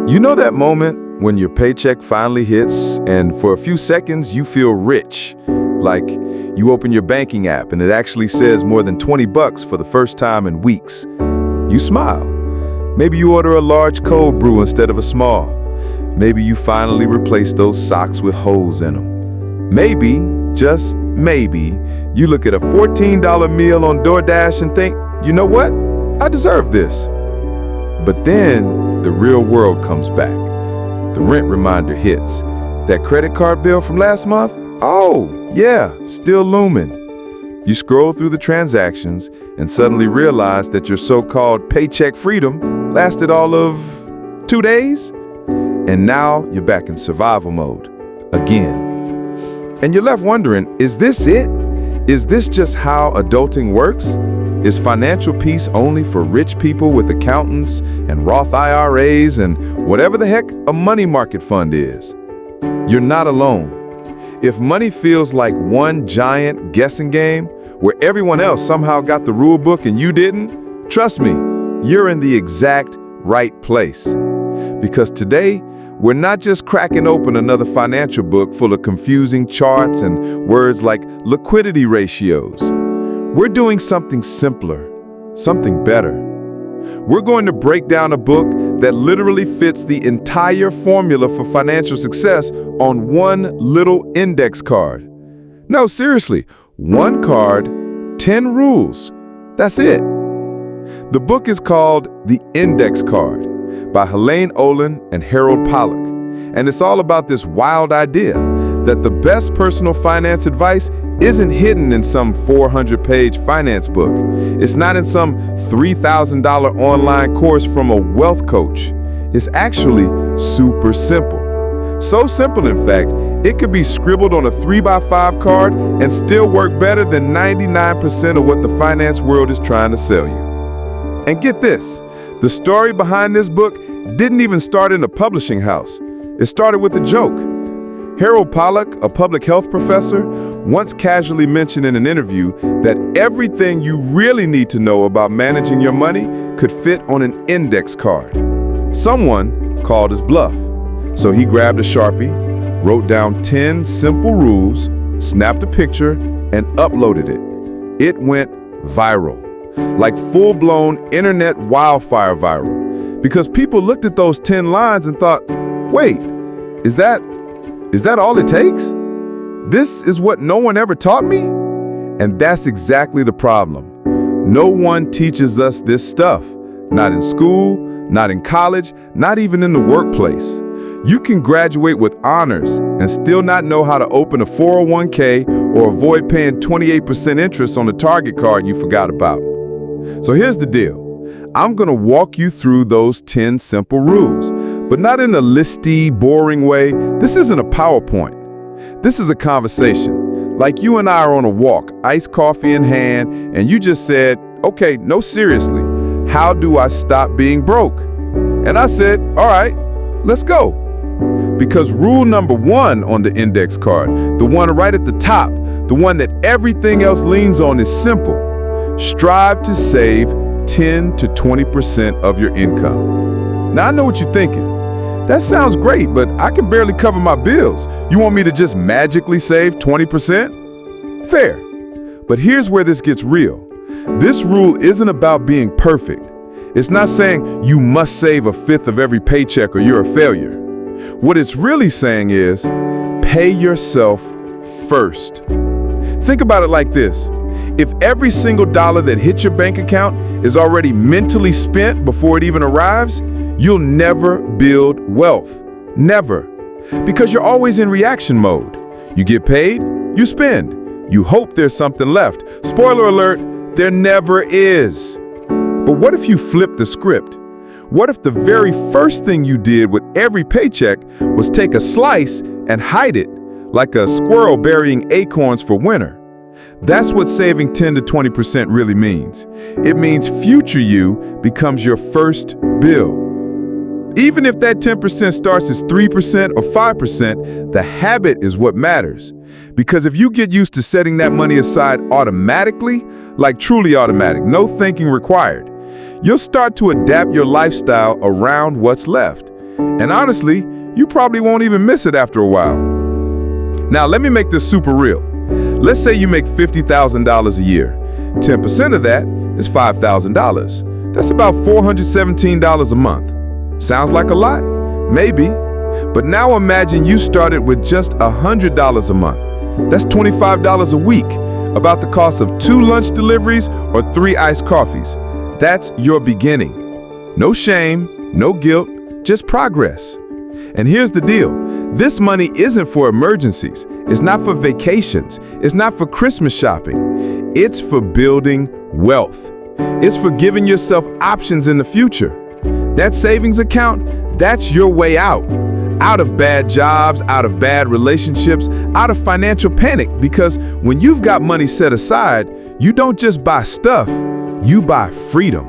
You know that moment when your paycheck finally hits and for a few seconds you feel rich? Like you open your banking app and it actually says more than 20 bucks for the first time in weeks. You smile. Maybe you order a large cold brew instead of a small. Maybe you finally replace those socks with holes in them. Maybe, just maybe, you look at a $14 meal on DoorDash and think, you know what? I deserve this. But then the real world comes back. The rent reminder hits. That credit card bill from last month? Oh, yeah, still looming. You scroll through the transactions and suddenly realize that your so-called paycheck freedom lasted all of 2 days. And now you're back in survival mode again. And you're left wondering, is this it? Is this just how adulting works? Is financial peace only for rich people with accountants and Roth IRAs and whatever the heck a money market fund is? You're not alone. If money feels like one giant guessing game where everyone else somehow got the rule book and you didn't, trust me, you're in the exact right place. Because today, we're not just cracking open another financial book full of confusing charts and words like liquidity ratios. We're doing something simpler, something better. We're going to break down a book that literally fits the entire formula for financial success on one little index card. No, seriously, one card, 10 rules. That's it. The book is called The Index Card by Helaine Olen and Pollack. And it's all about this wild idea that the best personal finance advice isn't hidden in some 400-page finance book. It's not in some $3,000 online course from a wealth coach. It's actually super simple. So simple, in fact, it could be scribbled on a 3x5 card and still work better than 99% of what the finance world is trying to sell you. And get this, the story behind this book didn't even start in a publishing house. It started with a joke. Pollack, a public health professor, once casually mentioned in an interview that everything you really need to know about managing your money could fit on an index card. Someone called his bluff. So he grabbed a Sharpie, wrote down 10 simple rules, snapped a picture, and uploaded it. It went viral, like full-blown internet wildfire viral, because people looked at those 10 lines and thought, wait, is that all it takes? This is what no one ever taught me? And that's exactly the problem. No one teaches us this stuff. Not in school, not in college, not even in the workplace. You can graduate with honors and still not know how to open a 401k or avoid paying 28% interest on a Target card you forgot about. So here's the deal. I'm going to walk you through those 10 simple rules, but not in a listy, boring way. This isn't a PowerPoint. This is a conversation. Like you and I are on a walk, iced coffee in hand, and you just said, okay, no, seriously, how do I stop being broke? And I said, all right, let's go. Because rule number 1 on the index card, the one right at the top, the one that everything else leans on, is simple. Strive to save 10 to 20% of your income. Now, I know what you're thinking. That sounds great, but I can barely cover my bills. You want me to just magically save 20%? Fair. But here's where this gets real. This rule isn't about being perfect. It's not saying you must save a fifth of every paycheck or you're a failure. What it's really saying is, pay yourself first. Think about it like this. If every single dollar that hits your bank account is already mentally spent before it even arrives, you'll never build wealth. Never. Because you're always in reaction mode. You get paid, you spend. You hope there's something left. Spoiler alert, there never is. But what if you flip the script? What if the very first thing you did with every paycheck was take a slice and hide it, like a squirrel burying acorns for winter? That's what saving 10 to 20% really means. It means future you becomes your first bill. Even if that 10% starts as 3% or 5%, the habit is what matters. Because if you get used to setting that money aside automatically, like truly automatic, no thinking required, you'll start to adapt your lifestyle around what's left. And honestly, you probably won't even miss it after a while. Now, let me make this super real. Let's say you make $50,000 a year. 10% of that is $5,000. That's about $417 a month. Sounds like a lot? Maybe. But now imagine you started with just $100 a month. That's $25 a week, about the cost of 2 lunch deliveries or 3 iced coffees. That's your beginning. No shame, no guilt, just progress. And here's the deal. This money isn't for emergencies. It's not for vacations. It's not for Christmas shopping. It's for building wealth. It's for giving yourself options in the future. That savings account, that's your way out. Out of bad jobs, out of bad relationships, out of financial panic. Because when you've got money set aside, you don't just buy stuff, you buy freedom.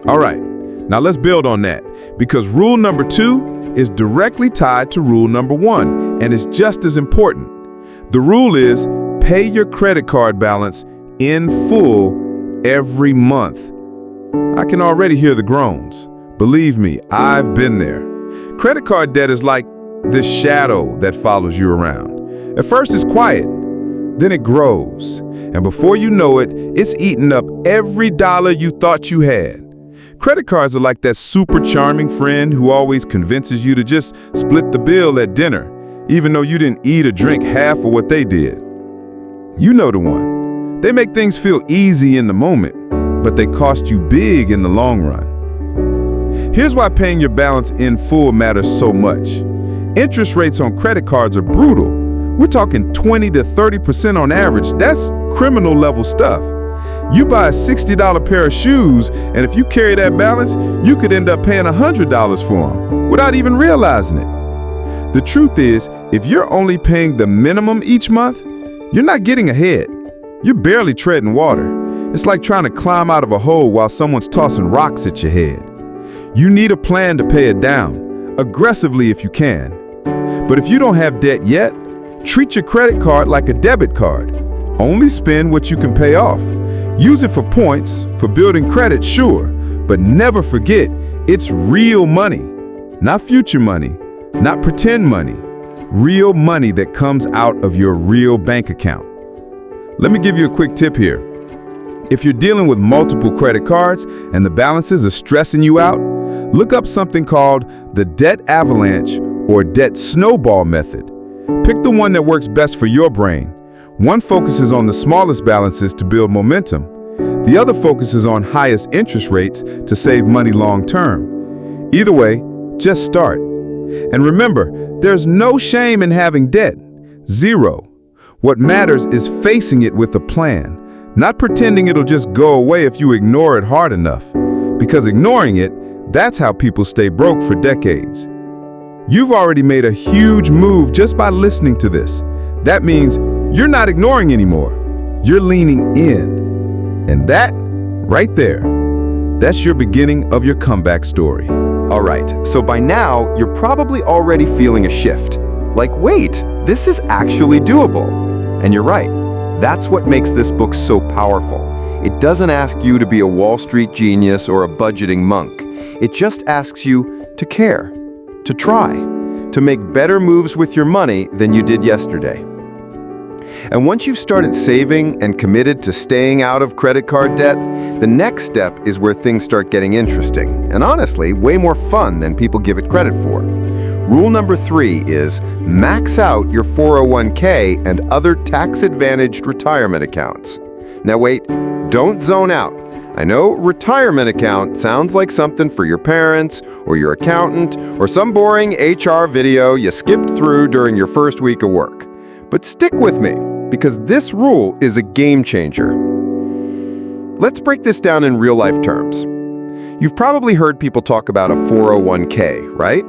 All right, now let's build on that. Because rule number 2 is directly tied to rule number 1, and it's just as important. The rule is pay your credit card balance in full every month. I can already hear the groans. Believe me, I've been there. Credit card debt is like this shadow that follows you around. At first it's quiet, then it grows, and before you know it, it's eating up every dollar you thought you had. Credit cards are like that super charming friend who always convinces you to just split the bill at dinner, even though you didn't eat or drink half of what they did. You know the one. They make things feel easy in the moment, but they cost you big in the long run. Here's why paying your balance in full matters so much. Interest rates on credit cards are brutal. We're talking 20 to 30% on average. That's criminal level stuff. You buy a $60 pair of shoes, and if you carry that balance, you could end up paying $100 for them without even realizing it. The truth is, if you're only paying the minimum each month, you're not getting ahead. You're barely treading water. It's like trying to climb out of a hole while someone's tossing rocks at your head. You need a plan to pay it down, aggressively if you can. But if you don't have debt yet, treat your credit card like a debit card. Only spend what you can pay off. Use it for points, for building credit, sure, but never forget, it's real money, not future money, not pretend money, real money that comes out of your real bank account. Let me give you a quick tip here. If you're dealing with multiple credit cards and the balances are stressing you out, look up something called the debt avalanche or debt snowball method. Pick the one that works best for your brain. One focuses on the smallest balances to build momentum. The other focuses on highest interest rates to save money long term. Either way, just start. And remember, there's no shame in having debt. Zero. What matters is facing it with a plan, not pretending it'll just go away if you ignore it hard enough. Because ignoring it, that's how people stay broke for decades. You've already made a huge move just by listening to this. That means you're not ignoring anymore. You're leaning in. And that, right there, that's your beginning of your comeback story. All right, so by now, you're probably already feeling a shift. Like, wait, this is actually doable. And you're right. That's what makes this book so powerful. It doesn't ask you to be a Wall Street genius or a budgeting monk. It just asks you to care, to try, to make better moves with your money than you did yesterday. And once you've started saving and committed to staying out of credit card debt, the next step is where things start getting interesting, and honestly, way more fun than people give it credit for. Rule number 3 is max out your 401k and other tax-advantaged retirement accounts. Now wait, don't zone out. I know retirement account sounds like something for your parents or your accountant or some boring HR video you skipped through during your first week of work. But stick with me, because this rule is a game changer. Let's break this down in real-life terms. You've probably heard people talk about a 401k, right?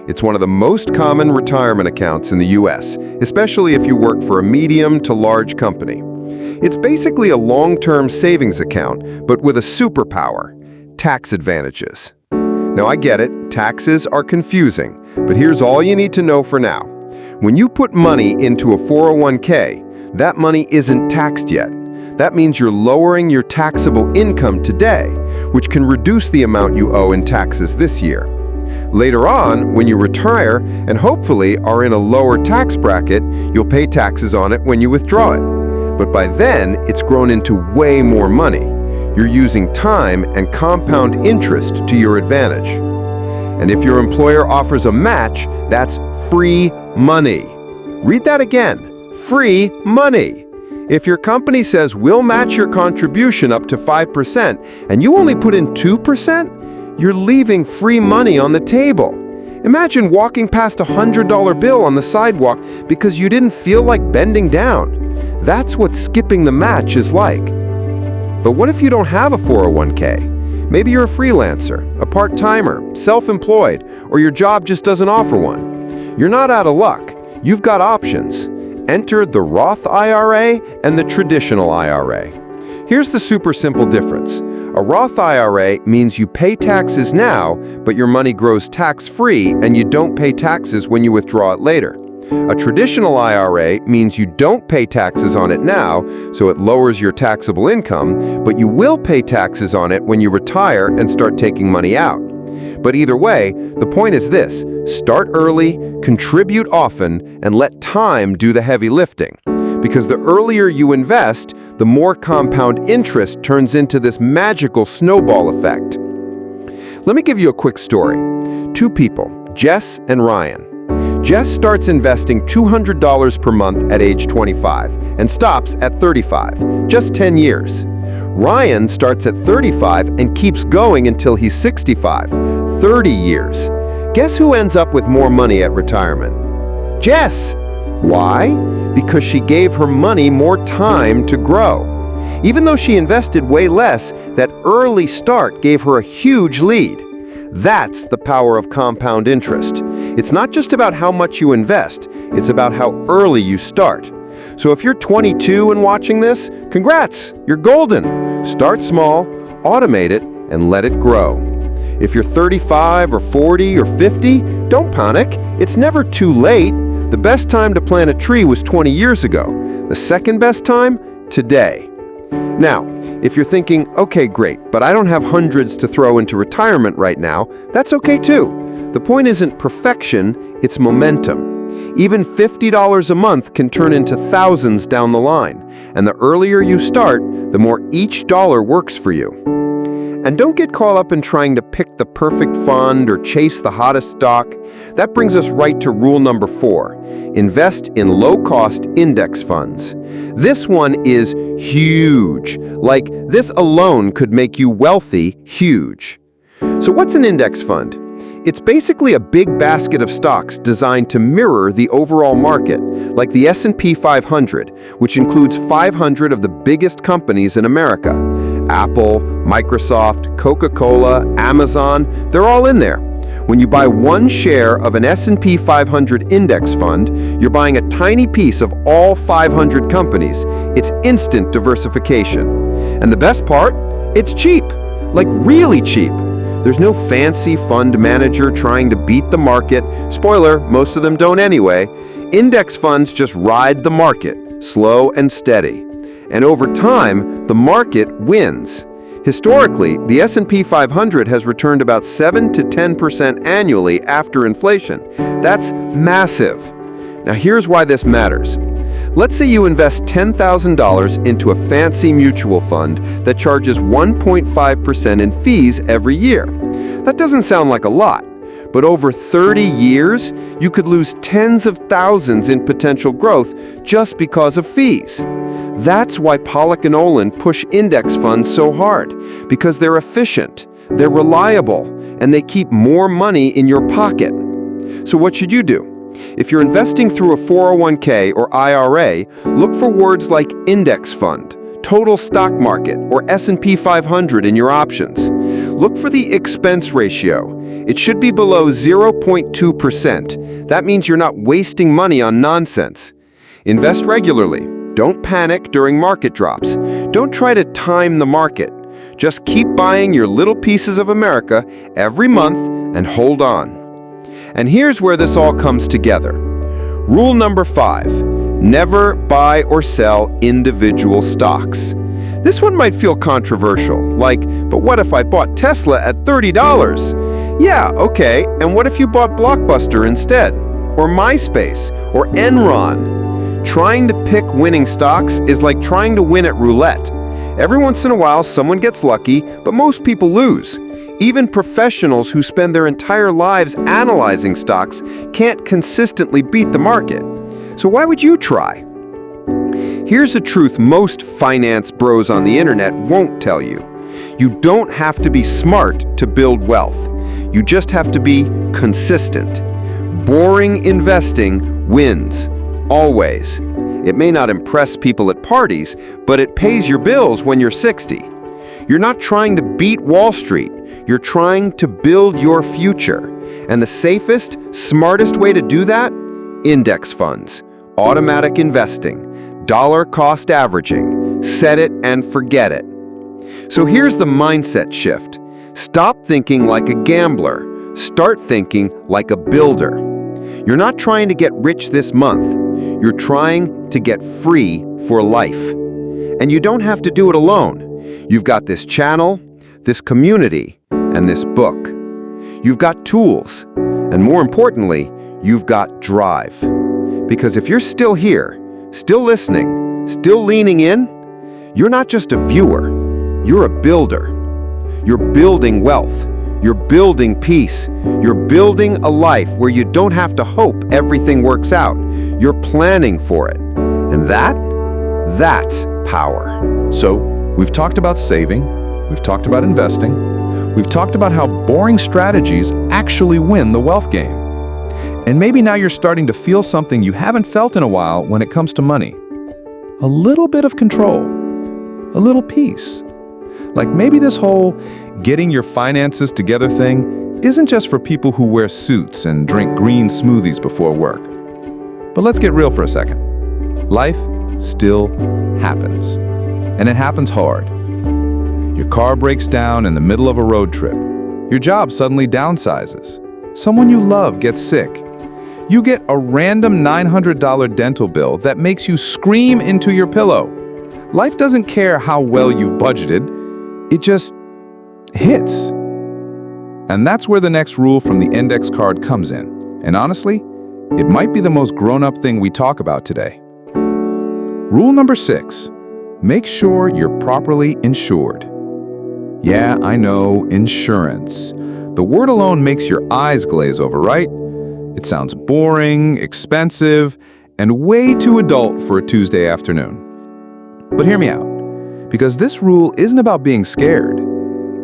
It's one of the most common retirement accounts in the US, especially if you work for a medium to large company. It's basically a long-term savings account, but with a superpower: tax advantages. Now I get it, taxes are confusing, but here's all you need to know for now. When you put money into a 401k, that money isn't taxed yet. That means you're lowering your taxable income today, which can reduce the amount you owe in taxes this year. Later on, when you retire and hopefully are in a lower tax bracket, you'll pay taxes on it when you withdraw it. But by then, it's grown into way more money. You're using time and compound interest to your advantage. And if your employer offers a match, that's free money. Read that again. Free money. If your company says we'll match your contribution up to 5% and you only put in 2%, you're leaving free money on the table. Imagine walking past a $100 bill on the sidewalk because you didn't feel like bending down. That's what skipping the match is like. But what if you don't have a 401k? Maybe you're a freelancer, a part-timer, self-employed, or your job just doesn't offer one. You're not out of luck. You've got options. Enter the Roth IRA and the traditional IRA. Here's the super simple difference. A Roth IRA means you pay taxes now, but your money grows tax-free and you don't pay taxes when you withdraw it later. A traditional IRA means you don't pay taxes on it now, so it lowers your taxable income, but you will pay taxes on it when you retire and start taking money out. But either way, the point is this: start early, contribute often, and let time do the heavy lifting. Because the earlier you invest, the more compound interest turns into this magical snowball effect. Let me give you a quick story. Two people, Jess and Ryan. Jess starts investing $200 per month at age 25 and stops at 35, just 10 years. Ryan starts at 35 and keeps going until he's 65, 30 years. Guess who ends up with more money at retirement? Jess! Why? Because she gave her money more time to grow. Even though she invested way less, that early start gave her a huge lead. That's the power of compound interest. It's not just about how much you invest, it's about how early you start. So if you're 22 and watching this, congrats, you're golden. Start small, automate it, and let it grow. If you're 35 or 40 or 50, don't panic. It's never too late. The best time to plant a tree was 20 years ago. The second best time? Today. Now, if you're thinking, okay, great, but I don't have hundreds to throw into retirement right now, that's okay too. The point isn't perfection, it's momentum. Even $50 a month can turn into thousands down the line. And the earlier you start, the more each dollar works for you. And don't get caught up in trying to pick the perfect fund or chase the hottest stock. That brings us right to rule number 4. Invest in low-cost index funds. This one is huge. Like, this alone could make you wealthy huge. So what's an index fund? It's basically a big basket of stocks designed to mirror the overall market, like the S&P 500, which includes 500 of the biggest companies in America. Apple, Microsoft, Coca-Cola, Amazon, they're all in there. When you buy one share of an S&P 500 index fund, you're buying a tiny piece of all 500 companies. It's instant diversification. And the best part? It's cheap. Like really cheap. There's no fancy fund manager trying to beat the market. Spoiler, most of them don't anyway. Index funds just ride the market, slow and steady. And over time, the market wins. Historically, the S&P 500 has returned about 7 to 10% annually after inflation. That's massive. Now here's why this matters. Let's say you invest $10,000 into a fancy mutual fund that charges 1.5% in fees every year. That doesn't sound like a lot, but over 30 years, you could lose tens of thousands in potential growth just because of fees. That's why Pollack and Olen push index funds so hard, because they're efficient, they're reliable, and they keep more money in your pocket. So what should you do? If you're investing through a 401k or IRA, look for words like index fund, total stock market, or S&P 500 in your options. Look for the expense ratio. It should be below 0.2%. That means you're not wasting money on nonsense. Invest regularly. Don't panic during market drops. Don't try to time the market. Just keep buying your little pieces of America every month and hold on. And here's where this all comes together. Rule number 5, never buy or sell individual stocks. This one might feel controversial, like, but what if I bought Tesla at $30? Yeah, okay, and what if you bought Blockbuster instead? Or MySpace? Or Enron? Trying to pick winning stocks is like trying to win at roulette. Every once in a while, someone gets lucky, but most people lose. Even professionals who spend their entire lives analyzing stocks can't consistently beat the market. So why would you try? Here's a truth most finance bros on the internet won't tell you. You don't have to be smart to build wealth. You just have to be consistent. Boring investing wins. Always. It may not impress people at parties, but it pays your bills when you're 60. You're not trying to beat Wall Street. You're trying to build your future. And the safest, smartest way to do that? Index funds, automatic investing, dollar cost averaging. Set it and forget it. So here's the mindset shift. Stop thinking like a gambler. Start thinking like a builder. You're not trying to get rich this month. You're trying to get free for life. And you don't have to do it alone. You've got this channel, this community, and this book. You've got tools, and more importantly, you've got drive. Because if you're still here, still listening, still leaning in, you're not just a viewer, you're a builder. You're building wealth. You're building peace. You're building a life where you don't have to hope everything works out. You're planning for it. And that's power. So, we've talked about saving, we've talked about investing, we've talked about how boring strategies actually win the wealth game. And maybe now you're starting to feel something you haven't felt in a while when it comes to money. A little bit of control, a little peace. Like maybe this whole getting your finances together thing isn't just for people who wear suits and drink green smoothies before work. But let's get real for a second. Life still happens. And it happens hard. Your car breaks down in the middle of a road trip. Your job suddenly downsizes. Someone you love gets sick. You get a random $900 dental bill that makes you scream into your pillow. Life doesn't care how well you've budgeted. It just hits. And that's where the next rule from the index card comes in. And honestly, it might be the most grown-up thing we talk about today. Rule number 6. Make sure you're properly insured. Yeah, I know, insurance. The word alone makes your eyes glaze over, right? It sounds boring, expensive, and way too adult for a Tuesday afternoon. But hear me out, because this rule isn't about being scared.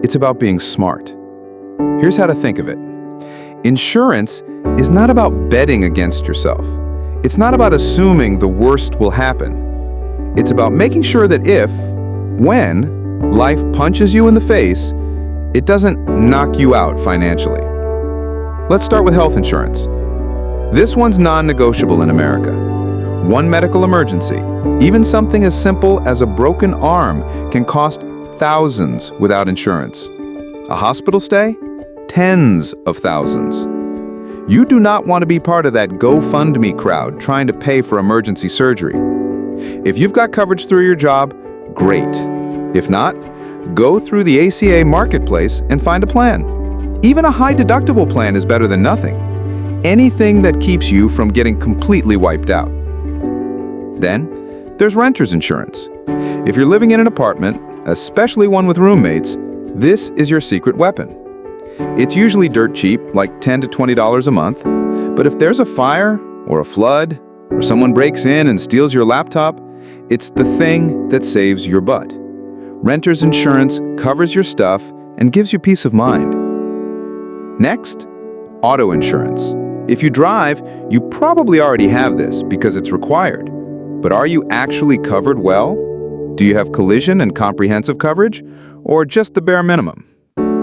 It's about being smart. Here's how to think of it. Insurance is not about betting against yourself. It's not about assuming the worst will happen. It's about making sure that when life punches you in the face, it doesn't knock you out financially. Let's start with health insurance. This one's non-negotiable in America. One medical emergency, even something as simple as a broken arm, can cost thousands without insurance. A hospital stay? Tens of thousands. You do not want to be part of that GoFundMe crowd trying to pay for emergency surgery. If you've got coverage through your job, great. If not, go through the ACA marketplace and find a plan. Even a high deductible plan is better than nothing. Anything that keeps you from getting completely wiped out. Then, there's renter's insurance. If you're living in an apartment, especially one with roommates, this is your secret weapon. It's usually dirt cheap, like $10 to $20 a month, but if there's a fire or a flood, or someone breaks in and steals your laptop, it's the thing that saves your butt. Renter's insurance covers your stuff and gives you peace of mind. Next, auto insurance. If you drive, you probably already have this because it's required. But are you actually covered well? Do you have collision and comprehensive coverage, or just the bare minimum?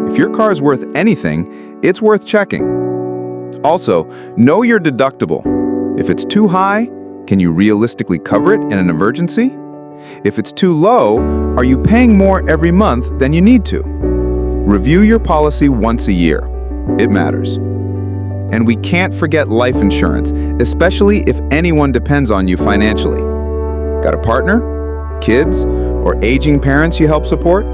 If your car is worth anything, it's worth checking. Also, know your deductible. If it's too high, can you realistically cover it in an emergency? If it's too low, are you paying more every month than you need to? Review your policy once a year. It matters. And we can't forget life insurance, especially if anyone depends on you financially. Got a partner, kids, or aging parents you help support?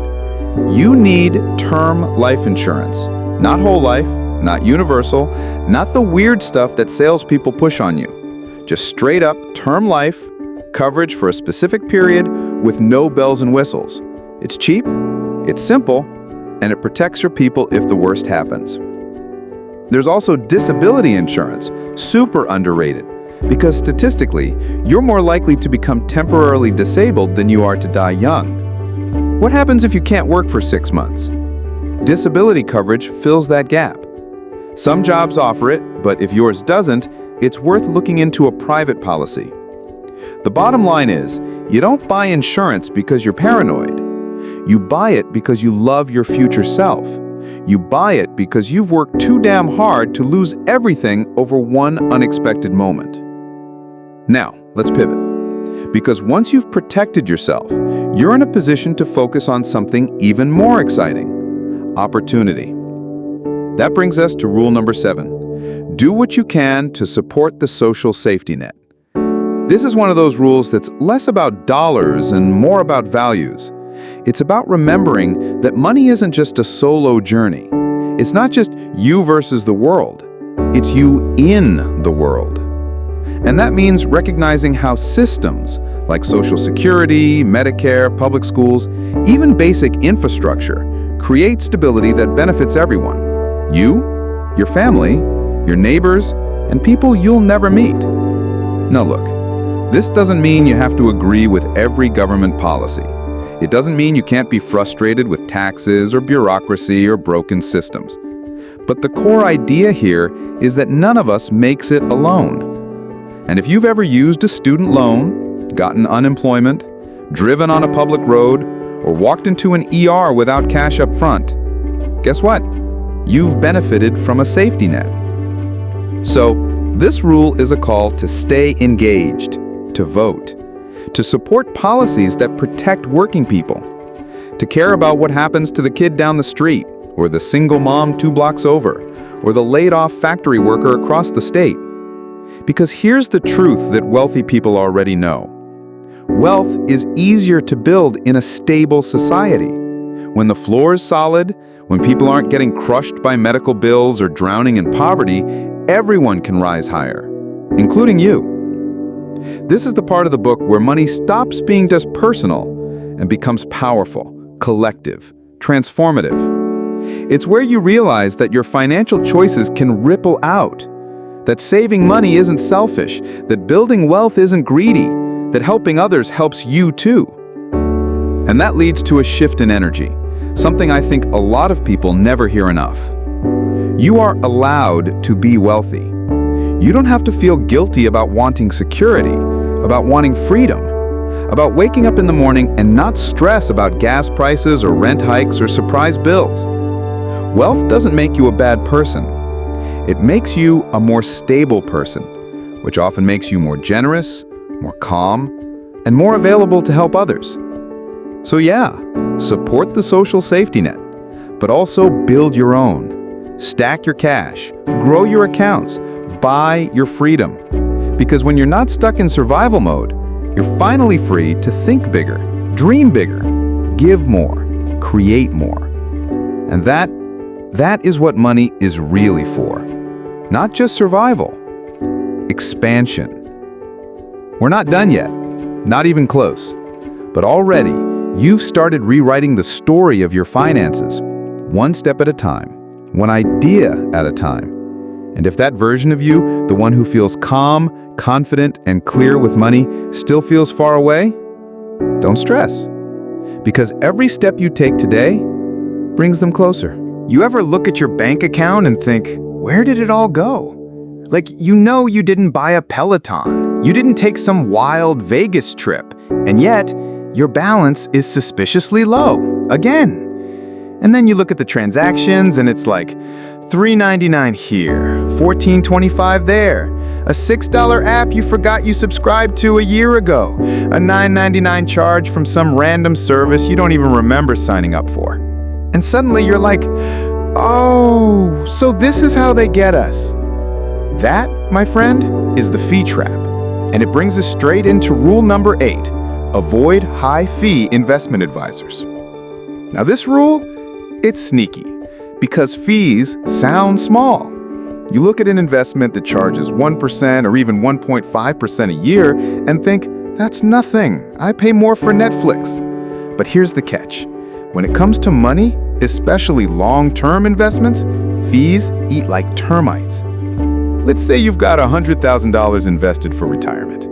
You need term life insurance. Not whole life, not universal, not the weird stuff that salespeople push on you. Just straight up term life, coverage for a specific period with no bells and whistles. It's cheap, it's simple, and it protects your people if the worst happens. There's also disability insurance, super underrated, because statistically, you're more likely to become temporarily disabled than you are to die young. What happens if you can't work for 6 months? Disability coverage fills that gap. Some jobs offer it, but if yours doesn't, it's worth looking into a private policy. The bottom line is, you don't buy insurance because you're paranoid. You buy it because you love your future self. You buy it because you've worked too damn hard to lose everything over one unexpected moment. Now, let's pivot. Because once you've protected yourself, you're in a position to focus on something even more exciting: opportunity. That brings us to rule number 7. Do what you can to support the social safety net. This is one of those rules that's less about dollars and more about values. It's about remembering that money isn't just a solo journey. It's not just you versus the world. It's you in the world. And that means recognizing how systems like Social Security, Medicare, public schools, even basic infrastructure create stability that benefits everyone. You, your family, your neighbors, and people you'll never meet. Now look, this doesn't mean you have to agree with every government policy. It doesn't mean you can't be frustrated with taxes or bureaucracy or broken systems. But the core idea here is that none of us makes it alone. And if you've ever used a student loan, gotten unemployment, driven on a public road, or walked into an ER without cash up front, guess what? You've benefited from a safety net. So, this rule is a call to stay engaged, to vote, to support policies that protect working people, to care about what happens to the kid down the street, or the single mom 2 blocks over, or the laid-off factory worker across the state. Because here's the truth that wealthy people already know. Wealth is easier to build in a stable society. When the floor is solid, when people aren't getting crushed by medical bills or drowning in poverty, everyone can rise higher, including you. This is the part of the book where money stops being just personal and becomes powerful, collective, transformative. It's where you realize that your financial choices can ripple out, that saving money isn't selfish, that building wealth isn't greedy, that helping others helps you too. And that leads to a shift in energy, something I think a lot of people never hear enough. You are allowed to be wealthy. You don't have to feel guilty about wanting security, about wanting freedom, about waking up in the morning and not stress about gas prices or rent hikes or surprise bills. Wealth doesn't make you a bad person. It makes you a more stable person, which often makes you more generous, more calm, and more available to help others. So yeah, support the social safety net, but also build your own. Stack your cash, grow your accounts, buy your freedom. Because when you're not stuck in survival mode, you're finally free to think bigger, dream bigger, give more, create more. And that is what money is really for. Not just survival, expansion. We're not done yet, not even close. But already, you've started rewriting the story of your finances, one step at a time, one idea at a time. And if that version of you, the one who feels calm, confident, and clear with money, still feels far away, don't stress. Because every step you take today brings them closer. You ever look at your bank account and think, where did it all go? Like, you didn't buy a Peloton. You didn't take some wild Vegas trip. And yet, your balance is suspiciously low, again. And then you look at the transactions and it's like $3.99 here, $14.25 there, a $6 app you forgot you subscribed to a year ago, a $9.99 charge from some random service you don't even remember signing up for. And suddenly you're like, oh, so this is how they get us. That, my friend, is the fee trap. And it brings us straight into rule number 8, avoid high-fee investment advisors. Now this rule, it's sneaky, Because fees sound small. You look at an investment that charges 1% or even 1.5% a year and think, that's nothing. I pay more for Netflix. But here's the catch. When it comes to money, especially long-term investments, fees eat like termites. Let's say you've got $100,000 invested for retirement.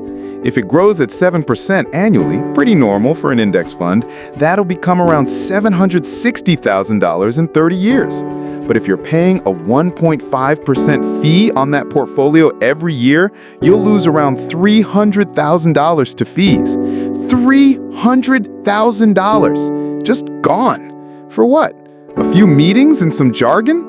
If it grows at 7% annually, pretty normal for an index fund, that'll become around $760,000 in 30 years. But if you're paying a 1.5% fee on that portfolio every year, you'll lose around $300,000 to fees. $300,000! Just gone. For what? A few meetings and some jargon?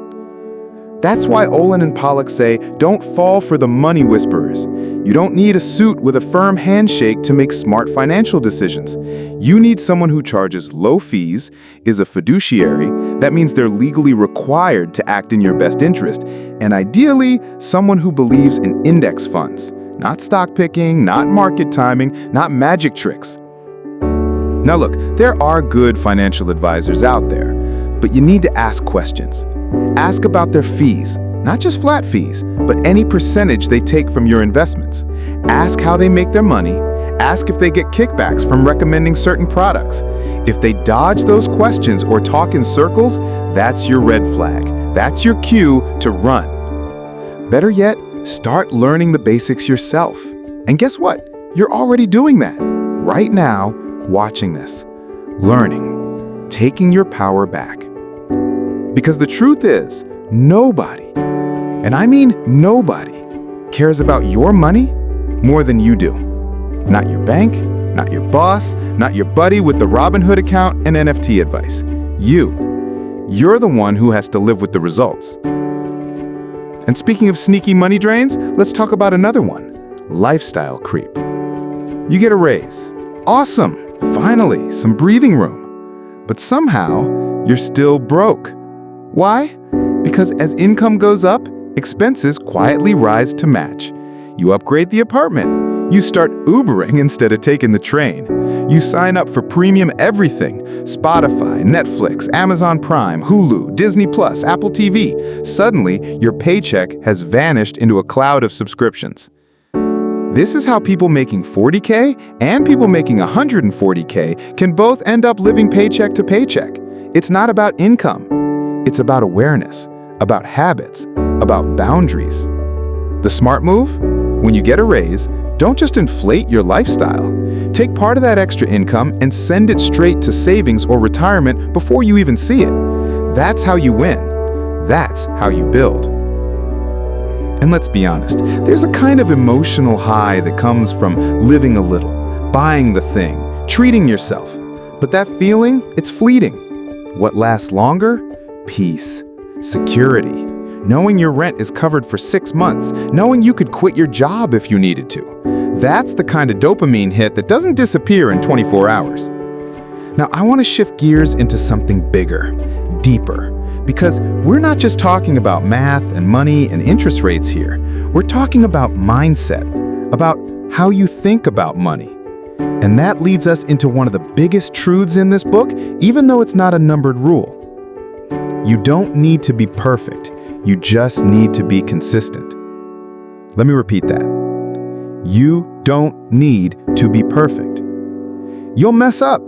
That's why Olen and Pollack say, don't fall for the money whisperers. You don't need a suit with a firm handshake to make smart financial decisions. You need someone who charges low fees, is a fiduciary, that means they're legally required to act in your best interest, and ideally, someone who believes in index funds. Not stock picking, not market timing, not magic tricks. Now look, there are good financial advisors out there, but you need to ask questions. Ask about their fees, not just flat fees, but any percentage they take from your investments. Ask how they make their money. Ask if they get kickbacks from recommending certain products. If they dodge those questions or talk in circles, that's your red flag. That's your cue to run. Better yet, start learning the basics yourself. And guess what? You're already doing that. Right now, watching this. Learning. Taking your power back. Because the truth is, nobody, and I mean nobody, cares about your money more than you do. Not your bank, not your boss, not your buddy with the Robinhood account and NFT advice. You're the one who has to live with the results. And speaking of sneaky money drains, let's talk about another one, lifestyle creep. You get a raise. Awesome, finally, some breathing room. But somehow, you're still broke. Why? Because as income goes up, expenses quietly rise to match. You upgrade the apartment. You start Ubering instead of taking the train. You sign up for premium everything: Spotify, Netflix, Amazon Prime, Hulu, Disney+, Apple TV. Suddenly, your paycheck has vanished into a cloud of subscriptions. This is how people making $40K and people making $140K can both end up living paycheck to paycheck. It's not about income. It's about awareness, about habits, about boundaries. The smart move? When you get a raise, don't just inflate your lifestyle. Take part of that extra income and send it straight to savings or retirement before you even see it. That's how you win. That's how you build. And let's be honest, there's a kind of emotional high that comes from living a little, buying the thing, treating yourself. But that feeling, it's fleeting. What lasts longer? Peace, security, knowing your rent is covered for 6 months, knowing you could quit your job if you needed to. That's the kind of dopamine hit that doesn't disappear in 24 hours. Now, I want to shift gears into something bigger, deeper, because we're not just talking about math and money and interest rates here. We're talking about mindset, about how you think about money. And that leads us into one of the biggest truths in this book, even though it's not a numbered rule. You don't need to be perfect. You just need to be consistent. Let me repeat that. You don't need to be perfect. You'll mess up.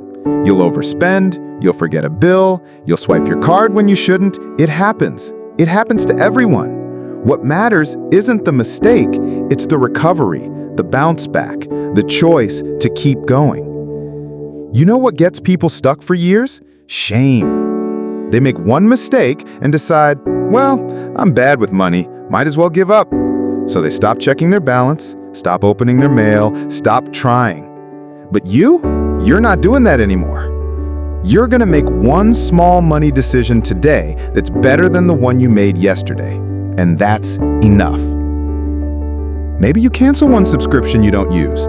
You'll overspend. You'll forget a bill. You'll swipe your card when you shouldn't. It happens. It happens to everyone. What matters isn't the mistake, it's the recovery, the bounce back, the choice to keep going. You know what gets people stuck for years? Shame. They make one mistake and decide, well, I'm bad with money, might as well give up. So they stop checking their balance, stop opening their mail, stop trying. But you're not doing that anymore. You're gonna make one small money decision today that's better than the one you made yesterday, and that's enough. Maybe you cancel one subscription you don't use.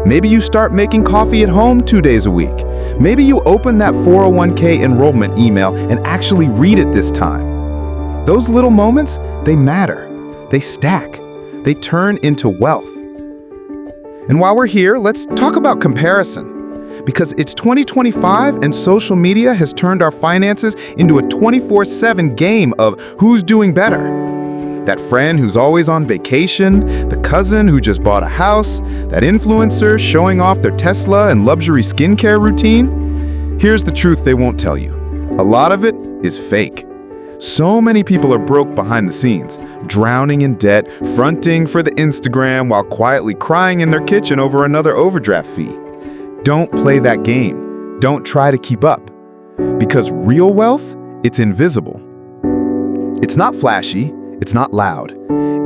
Maybe you start making coffee at home 2 days a week. Maybe you open that 401k enrollment email and actually read it this time. Those little moments, they matter. They stack. They turn into wealth. And while we're here, let's talk about comparison. Because it's 2025 and social media has turned our finances into a 24/7 game of who's doing better. That friend who's always on vacation, the cousin who just bought a house, that influencer showing off their Tesla and luxury skincare routine. Here's the truth they won't tell you. A lot of it is fake. So many people are broke behind the scenes, drowning in debt, fronting for the Instagram while quietly crying in their kitchen over another overdraft fee. Don't play that game. Don't try to keep up. Because real wealth, it's invisible. It's not flashy, it's not loud.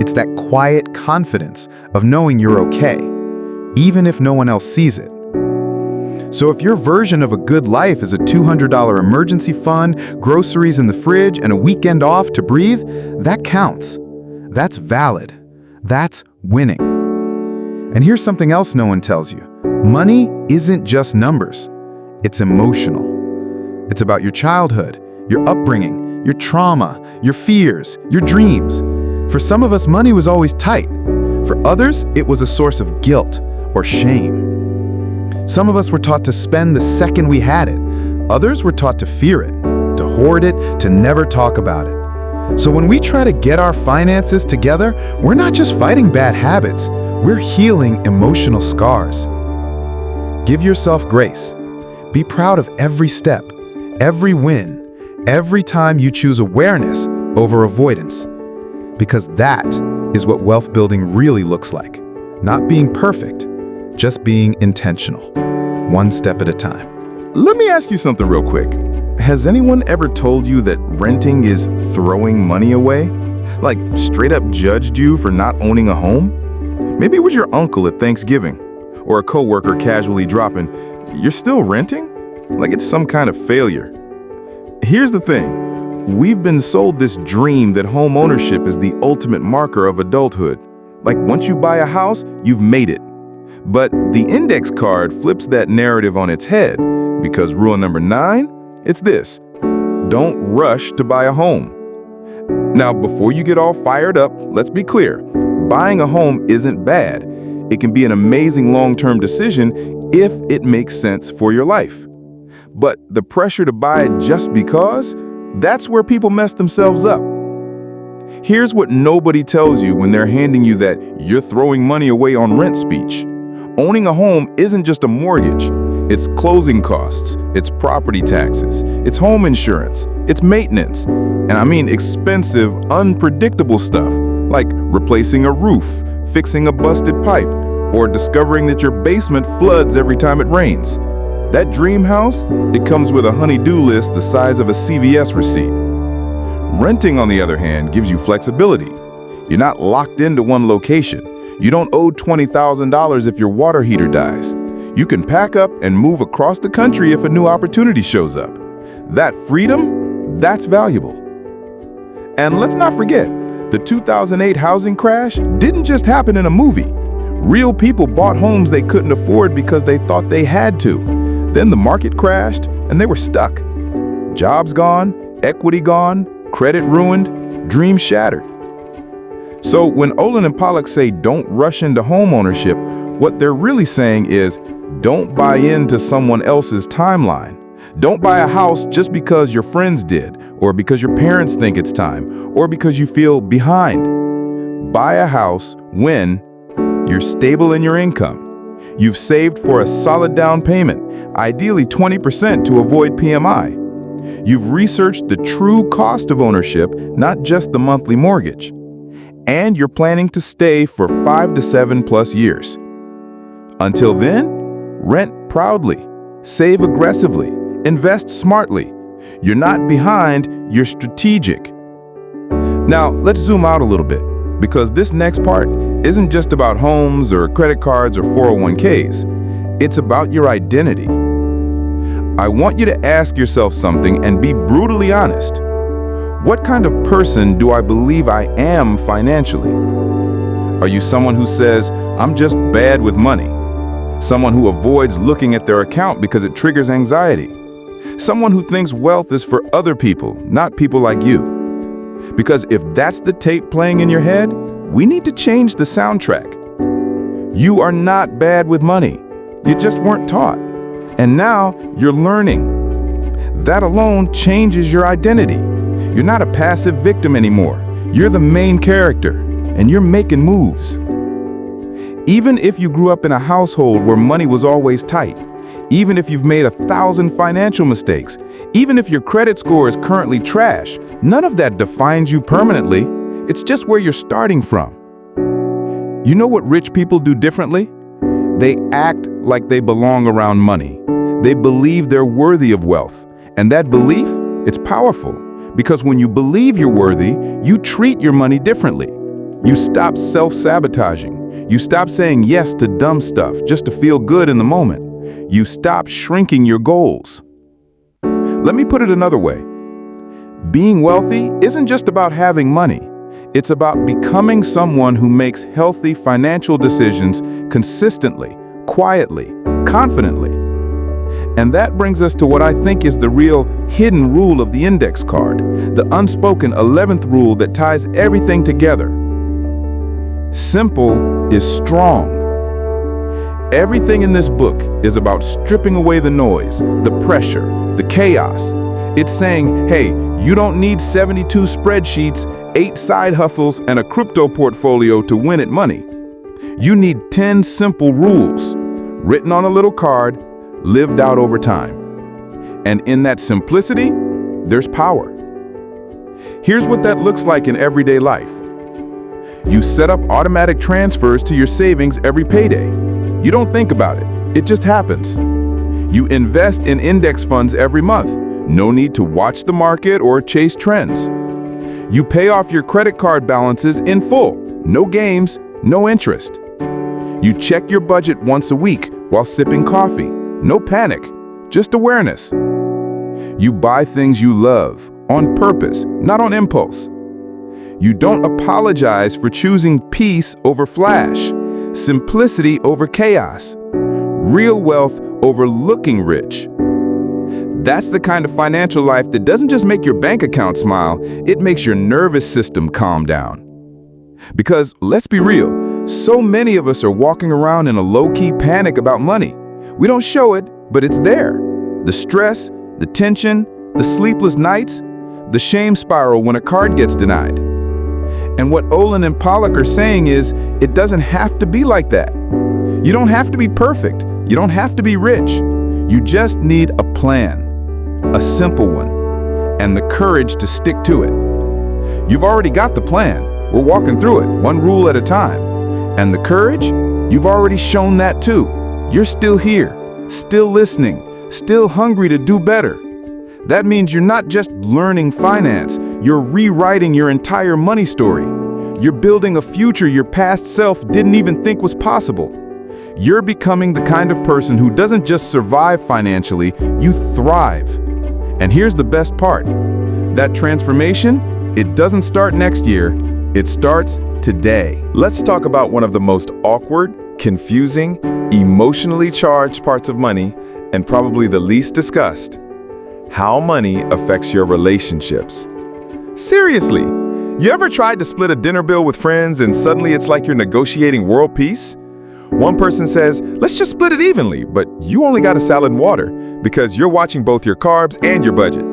It's that quiet confidence of knowing you're okay, even if no one else sees it. So if your version of a good life is a $200 emergency fund, groceries in the fridge, and a weekend off to breathe, that counts. That's valid. That's winning. And here's something else no one tells you. Money isn't just numbers. It's emotional. It's about your childhood, your upbringing, your trauma, your fears, your dreams. For some of us, money was always tight. For others, it was a source of guilt or shame. Some of us were taught to spend the second we had it. Others were taught to fear it, to hoard it, to never talk about it. So when we try to get our finances together, we're not just fighting bad habits, we're healing emotional scars. Give yourself grace. Be proud of every step, every win, every time you choose awareness over avoidance. Because that is what wealth building really looks like. Not being perfect, just being intentional, one step at a time. Let me ask you something real quick. Has anyone ever told you that renting is throwing money away? Like straight up judged you for not owning a home? Maybe it was your uncle at Thanksgiving, or a coworker casually dropping, "You're still renting?" Like it's some kind of failure. Here's the thing. We've been sold this dream that home ownership is the ultimate marker of adulthood. Like once you buy a house, you've made it. But the index card flips that narrative on its head, because rule number 9, it's this: don't rush to buy a home. Now, before you get all fired up, let's be clear. Buying a home isn't bad. It can be an amazing long-term decision if it makes sense for your life. But the pressure to buy it just because, that's where people mess themselves up. Here's what nobody tells you when they're handing you that "you're throwing money away on rent" speech. Owning a home isn't just a mortgage. It's closing costs, it's property taxes, it's home insurance, it's maintenance. And I mean expensive, unpredictable stuff, like replacing a roof, fixing a busted pipe, or discovering that your basement floods every time it rains. That dream house, it comes with a honey-do list the size of a CVS receipt. Renting, on the other hand, gives you flexibility. You're not locked into one location. You don't owe $20,000 if your water heater dies. You can pack up and move across the country if a new opportunity shows up. That freedom, that's valuable. And let's not forget, the 2008 housing crash didn't just happen in a movie. Real people bought homes they couldn't afford because they thought they had to. Then the market crashed and they were stuck. Jobs gone, equity gone, credit ruined, dreams shattered. So when Olen and Pollack say don't rush into home ownership, what they're really saying is don't buy into someone else's timeline. Don't buy a house just because your friends did, or because your parents think it's time, or because you feel behind. Buy a house when you're stable in your income. You've saved for a solid down payment, ideally 20% to avoid PMI. You've researched the true cost of ownership, not just the monthly mortgage. And you're planning to stay for 5 to 7+ years. Until then, rent proudly, save aggressively, invest smartly. You're not behind, you're strategic. Now, let's zoom out a little bit, because this next part isn't just about homes or credit cards or 401ks. It's about your identity. I want you to ask yourself something and be brutally honest. What kind of person do I believe I am financially? Are you someone who says, "I'm just bad with money"? Someone who avoids looking at their account because it triggers anxiety? Someone who thinks wealth is for other people, not people like you? Because if that's the tape playing in your head, we need to change the soundtrack. You are not bad with money. You just weren't taught. And now you're learning. That alone changes your identity. You're not a passive victim anymore. You're the main character, and you're making moves. Even if you grew up in a household where money was always tight, even if you've made 1,000 financial mistakes, even if your credit score is currently trash, none of that defines you permanently. It's just where you're starting from. You know what rich people do differently? They act like they belong around money. They believe they're worthy of wealth. And that belief, it's powerful. Because when you believe you're worthy, you treat your money differently. You stop self-sabotaging. You stop saying yes to dumb stuff just to feel good in the moment. You stop shrinking your goals. Let me put it another way. Being wealthy isn't just about having money. It's about becoming someone who makes healthy financial decisions consistently, quietly, confidently. And that brings us to what I think is the real hidden rule of the index card, the unspoken 11th rule that ties everything together. Simple is strong. Everything in this book is about stripping away the noise, the pressure, the chaos. It's saying, hey, you don't need 72 spreadsheets, 8 side hustles, and a crypto portfolio to win at money. You need 10 simple rules, written on a little card, lived out over time. And in that simplicity, there's power. Here's what that looks like in everyday life. You set up automatic transfers to your savings every payday. You don't think about it. It just happens. You invest in index funds every month. No need to watch the market or chase trends. You pay off your credit card balances in full. No games, no interest. You check your budget once a week while sipping coffee. No panic, just awareness. You buy things you love on purpose, not on impulse. You don't apologize for choosing peace over flash, simplicity over chaos, real wealth over looking rich. That's the kind of financial life that doesn't just make your bank account smile, it makes your nervous system calm down. Because, let's be real, so many of us are walking around in a low-key panic about money. We don't show it, but it's there. The stress, the tension, the sleepless nights, the shame spiral when a card gets denied. And what Olen and Pollack are saying is, it doesn't have to be like that. You don't have to be perfect. You don't have to be rich. You just need a plan, a simple one, and the courage to stick to it. You've already got the plan. We're walking through it, one rule at a time. And the courage, you've already shown that too. You're still here, still listening, still hungry to do better. That means you're not just learning finance, you're rewriting your entire money story. You're building a future your past self didn't even think was possible. You're becoming the kind of person who doesn't just survive financially, you thrive. And here's the best part. That transformation, it doesn't start next year, it starts today. Let's talk about one of the most awkward, confusing, emotionally charged parts of money, and probably the least discussed: how money affects your relationships. Seriously, you ever tried to split a dinner bill with friends and suddenly it's like you're negotiating world peace? One person says, let's just split it evenly, but you only got a salad and water because you're watching both your carbs and your budget.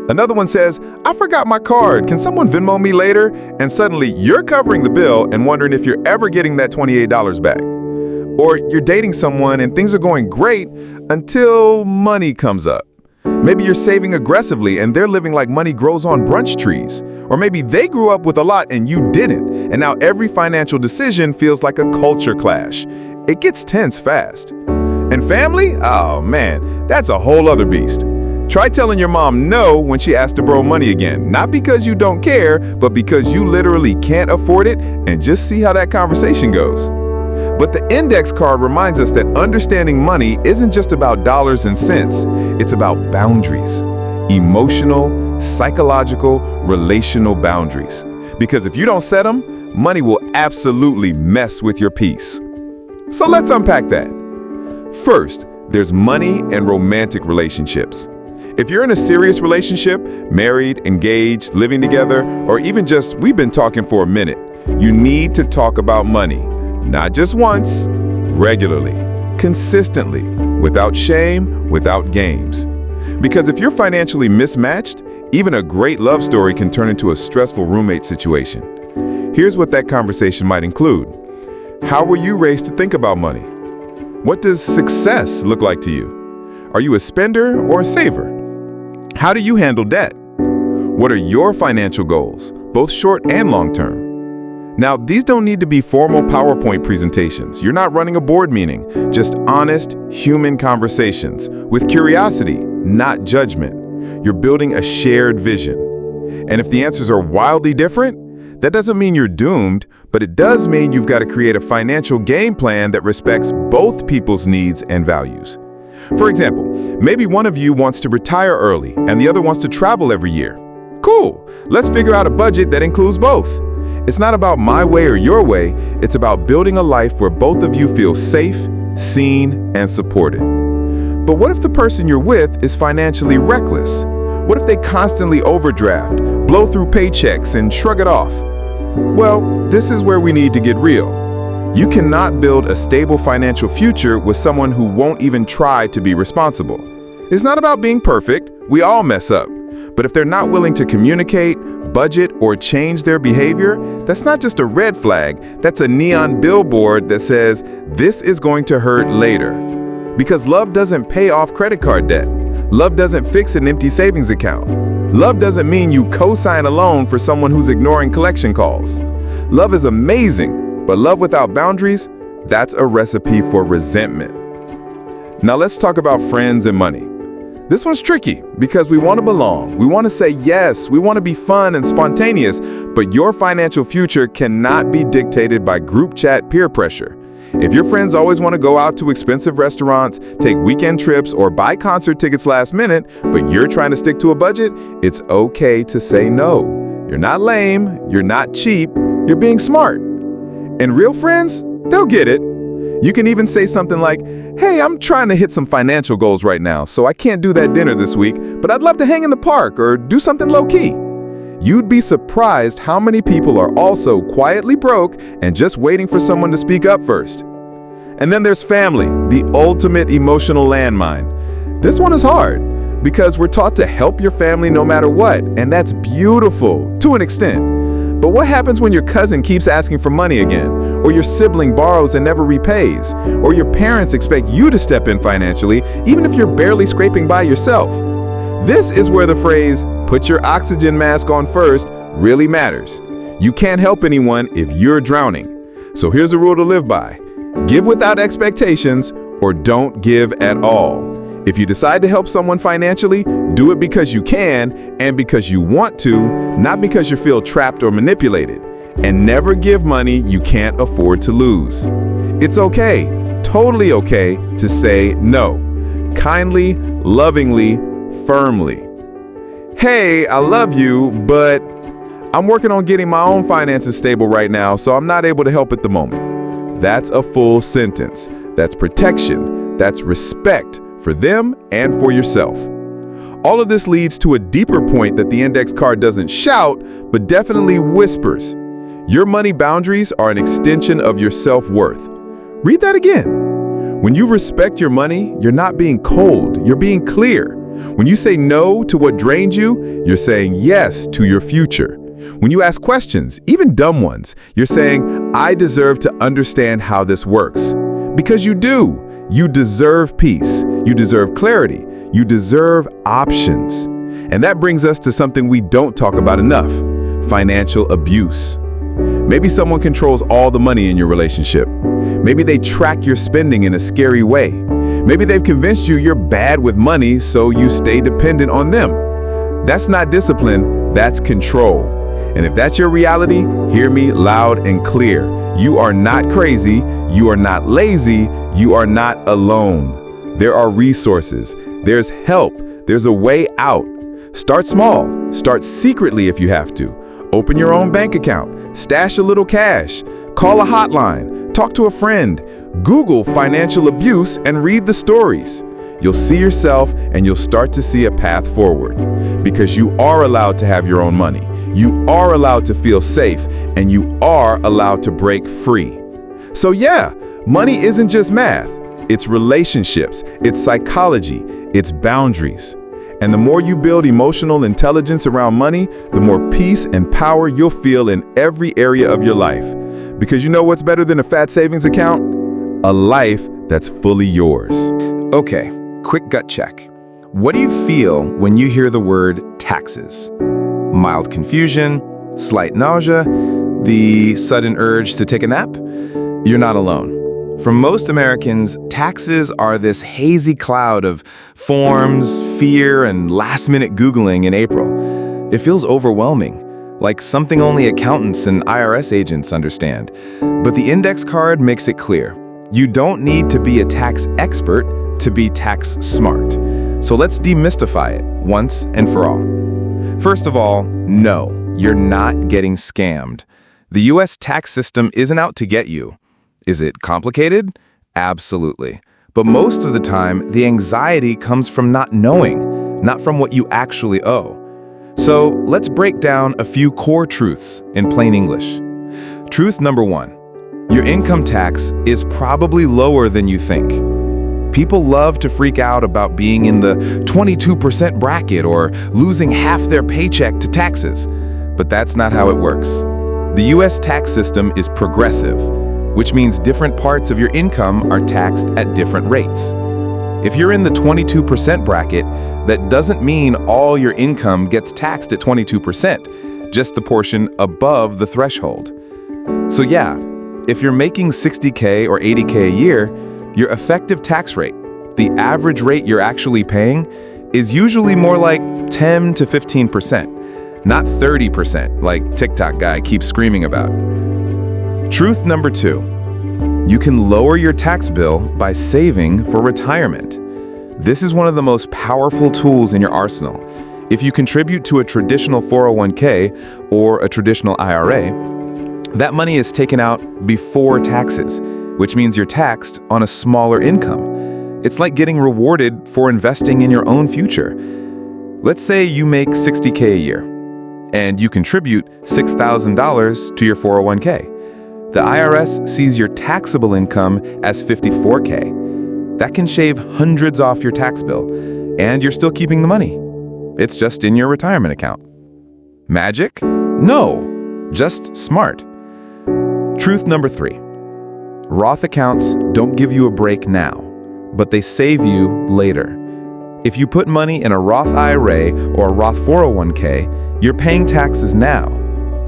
Another one says, I forgot my card, can someone Venmo me later? And suddenly you're covering the bill and wondering if you're ever getting that $28 back. Or you're dating someone and things are going great until money comes up. Maybe you're saving aggressively and they're living like money grows on brunch trees. Or maybe they grew up with a lot and you didn't, and now every financial decision feels like a culture clash. It gets tense fast. And family? Oh man, that's a whole other beast. Try telling your mom no when she asks to borrow money again, not because you don't care, but because you literally can't afford it, and just see how that conversation goes. But the index card reminds us that understanding money isn't just about dollars and cents. It's about boundaries. Emotional, psychological, relational boundaries. Because if you don't set them, money will absolutely mess with your peace. So let's unpack that. First, there's money and romantic relationships. If you're in a serious relationship, married, engaged, living together, or even just we've been talking for a minute, you need to talk about money. Not just once, regularly, consistently, without shame, without games. Because if you're financially mismatched, even a great love story can turn into a stressful roommate situation. Here's what that conversation might include. How were you raised to think about money? What does success look like to you? Are you a spender or a saver? How do you handle debt? What are your financial goals, both short and long term? Now, these don't need to be formal PowerPoint presentations. You're not running a board meeting, just honest, human conversations with curiosity, not judgment. You're building a shared vision. And if the answers are wildly different, that doesn't mean you're doomed, but it does mean you've got to create a financial game plan that respects both people's needs and values. For example, maybe one of you wants to retire early and the other wants to travel every year. Cool, let's figure out a budget that includes both. It's not about my way or your way, it's about building a life where both of you feel safe, seen, and supported. But what if the person you're with is financially reckless? What if they constantly overdraft, blow through paychecks, and shrug it off? Well, this is where we need to get real. You cannot build a stable financial future with someone who won't even try to be responsible. It's not about being perfect, we all mess up. But if they're not willing to communicate, budget, or change their behavior, that's not just a red flag, that's a neon billboard that says, this is going to hurt later. Because love doesn't pay off credit card debt. Love doesn't fix an empty savings account. Love doesn't mean you co-sign a loan for someone who's ignoring collection calls. Love is amazing, but love without boundaries, that's a recipe for resentment. Now let's talk about friends and money. This one's tricky because we want to belong. We want to say yes. We want to be fun and spontaneous, but your financial future cannot be dictated by group chat peer pressure. If your friends always want to go out to expensive restaurants, take weekend trips, or buy concert tickets last minute, but you're trying to stick to a budget, it's okay to say no. You're not lame. You're not cheap. You're being smart. And real friends, they'll get it. You can even say something like, hey, I'm trying to hit some financial goals right now, so I can't do that dinner this week, but I'd love to hang in the park or do something low-key. You'd be surprised how many people are also quietly broke and just waiting for someone to speak up first. And then there's family, the ultimate emotional landmine. This one is hard because we're taught to help your family no matter what, and that's beautiful to an extent. But what happens when your cousin keeps asking for money again, or your sibling borrows and never repays, or your parents expect you to step in financially even if you're barely scraping by yourself? This is where the phrase, put your oxygen mask on first, really matters. You can't help anyone if you're drowning. So here's a rule to live by. Give without expectations, or don't give at all. If you decide to help someone financially, do it because you can and because you want to, not because you feel trapped or manipulated. And never give money you can't afford to lose. It's okay, totally okay, to say no. Kindly, lovingly, firmly. Hey, I love you, but I'm working on getting my own finances stable right now, so I'm not able to help at the moment. That's a full sentence. That's protection. That's respect for them and for yourself. All of this leads to a deeper point that the index card doesn't shout, but definitely whispers. Your money boundaries are an extension of your self-worth. Read that again. When you respect your money, you're not being cold, you're being clear. When you say no to what drains you, you're saying yes to your future. When you ask questions, even dumb ones, you're saying, I deserve to understand how this works. Because you do. You deserve peace. You deserve clarity. You deserve options. And that brings us to something we don't talk about enough: financial abuse. Maybe someone controls all the money in your relationship. Maybe they track your spending in a scary way. Maybe they've convinced you you're bad with money, so you stay dependent on them. That's not discipline, that's control. And if that's your reality, hear me loud and clear. You are not crazy, you are not lazy, you are not alone. There are resources, there's help, there's a way out. Start small, start secretly if you have to. Open your own bank account, stash a little cash, call a hotline, talk to a friend, Google financial abuse and read the stories. You'll see yourself and you'll start to see a path forward. Because you are allowed to have your own money. You are allowed to feel safe, and you are allowed to break free. So yeah, money isn't just math. it's relationships, it's psychology, it's boundaries. And the more you build emotional intelligence around money, the more peace and power you'll feel in every area of your life. Because you know what's better than a fat savings account? A life that's fully yours. Okay, quick gut check. What do you feel when you hear the word taxes? Mild confusion, slight nausea, the sudden urge to take a nap? You're not alone. For most Americans, taxes are this hazy cloud of forms, fear, and last-minute Googling in April. It feels overwhelming, like something only accountants and IRS agents understand. But the index card makes it clear. You don't need to be a tax expert to be tax smart. So let's demystify it once and for all. First of all, no, you're not getting scammed. The US tax system isn't out to get you. Is it complicated? Absolutely. But most of the time, the anxiety comes from not knowing, not from what you actually owe. So let's break down a few core truths in plain English. Truth number one, your income tax is probably lower than you think. People love to freak out about being in the 22% bracket or losing half their paycheck to taxes. But that's not how it works. The US tax system is progressive, which means different parts of your income are taxed at different rates. If you're in the 22% bracket, that doesn't mean all your income gets taxed at 22%, just the portion above the threshold. So yeah, if you're making $60K or $80K a year, your effective tax rate, the average rate you're actually paying, is usually more like 10 to 15%, not 30% like TikTok guy keeps screaming about. Truth number two, you can lower your tax bill by saving for retirement. This is one of the most powerful tools in your arsenal. If you contribute to a traditional 401k or a traditional IRA, that money is taken out before taxes, which means you're taxed on a smaller income. It's like getting rewarded for investing in your own future. Let's say you make $60K a year, and you contribute $6,000 to your 401k. The IRS sees your taxable income as $54K. That can shave hundreds off your tax bill, and you're still keeping the money. It's just in your retirement account. Magic? No, just smart. Truth number three, Roth accounts don't give you a break now, but they save you later. If you put money in a Roth IRA or a Roth 401k, you're paying taxes now.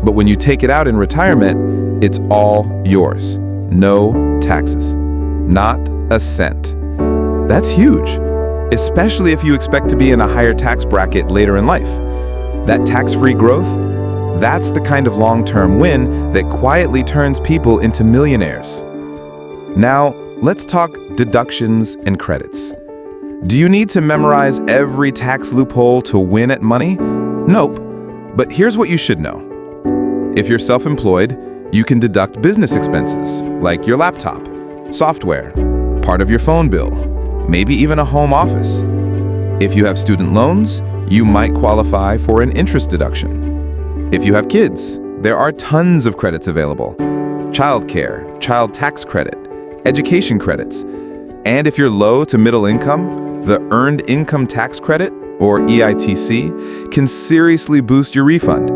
But when you take it out in retirement, it's all yours. No taxes. Not a cent. That's huge, especially if you expect to be in a higher tax bracket later in life. That tax-free growth, that's the kind of long-term win that quietly turns people into millionaires. Now, let's talk deductions and credits. Do you need to memorize every tax loophole to win at money? Nope. But here's what you should know. If you're self-employed, you can deduct business expenses, like your laptop, software, part of your phone bill, maybe even a home office. If you have student loans, you might qualify for an interest deduction. If you have kids, there are tons of credits available. Childcare, child tax credit, education credits. And if you're low to middle income, the Earned Income Tax Credit, or EITC, can seriously boost your refund.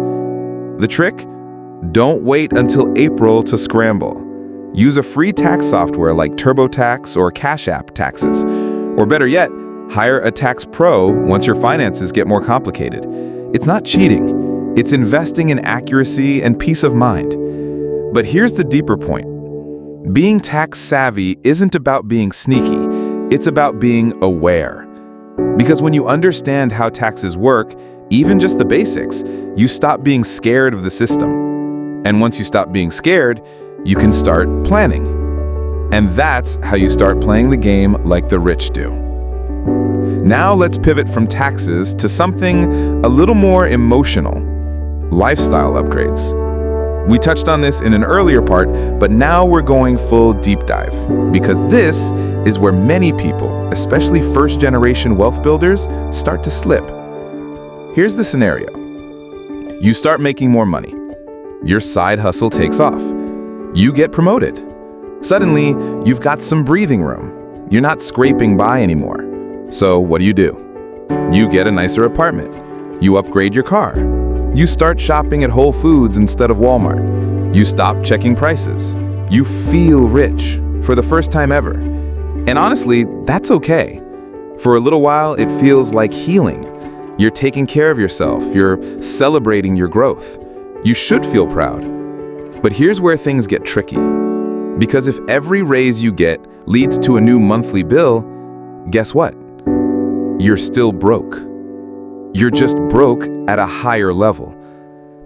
The trick? Don't wait until April to scramble. Use a free tax software like TurboTax or Cash App Taxes. Or better yet, hire a tax pro once your finances get more complicated. It's not cheating. It's investing in accuracy and peace of mind. But here's the deeper point. Being tax savvy isn't about being sneaky. It's about being aware. Because when you understand how taxes work, even just the basics, you stop being scared of the system. And once you stop being scared, you can start planning. And that's how you start playing the game like the rich do. Now let's pivot from taxes to something a little more emotional: lifestyle upgrades. We touched on this in an earlier part, but now we're going full deep dive, because this is where many people, especially first-generation wealth builders, start to slip. Here's the scenario. You start making more money. Your side hustle takes off. You get promoted. Suddenly, you've got some breathing room. You're not scraping by anymore. So what do? You get a nicer apartment. You upgrade your car. You start shopping at Whole Foods instead of Walmart. You stop checking prices. You feel rich for the first time ever. And honestly, that's okay. For a little while, it feels like healing. You're taking care of yourself. You're celebrating your growth. You should feel proud. But here's where things get tricky. Because if every raise you get leads to a new monthly bill, guess what? You're still broke. You're just broke at a higher level.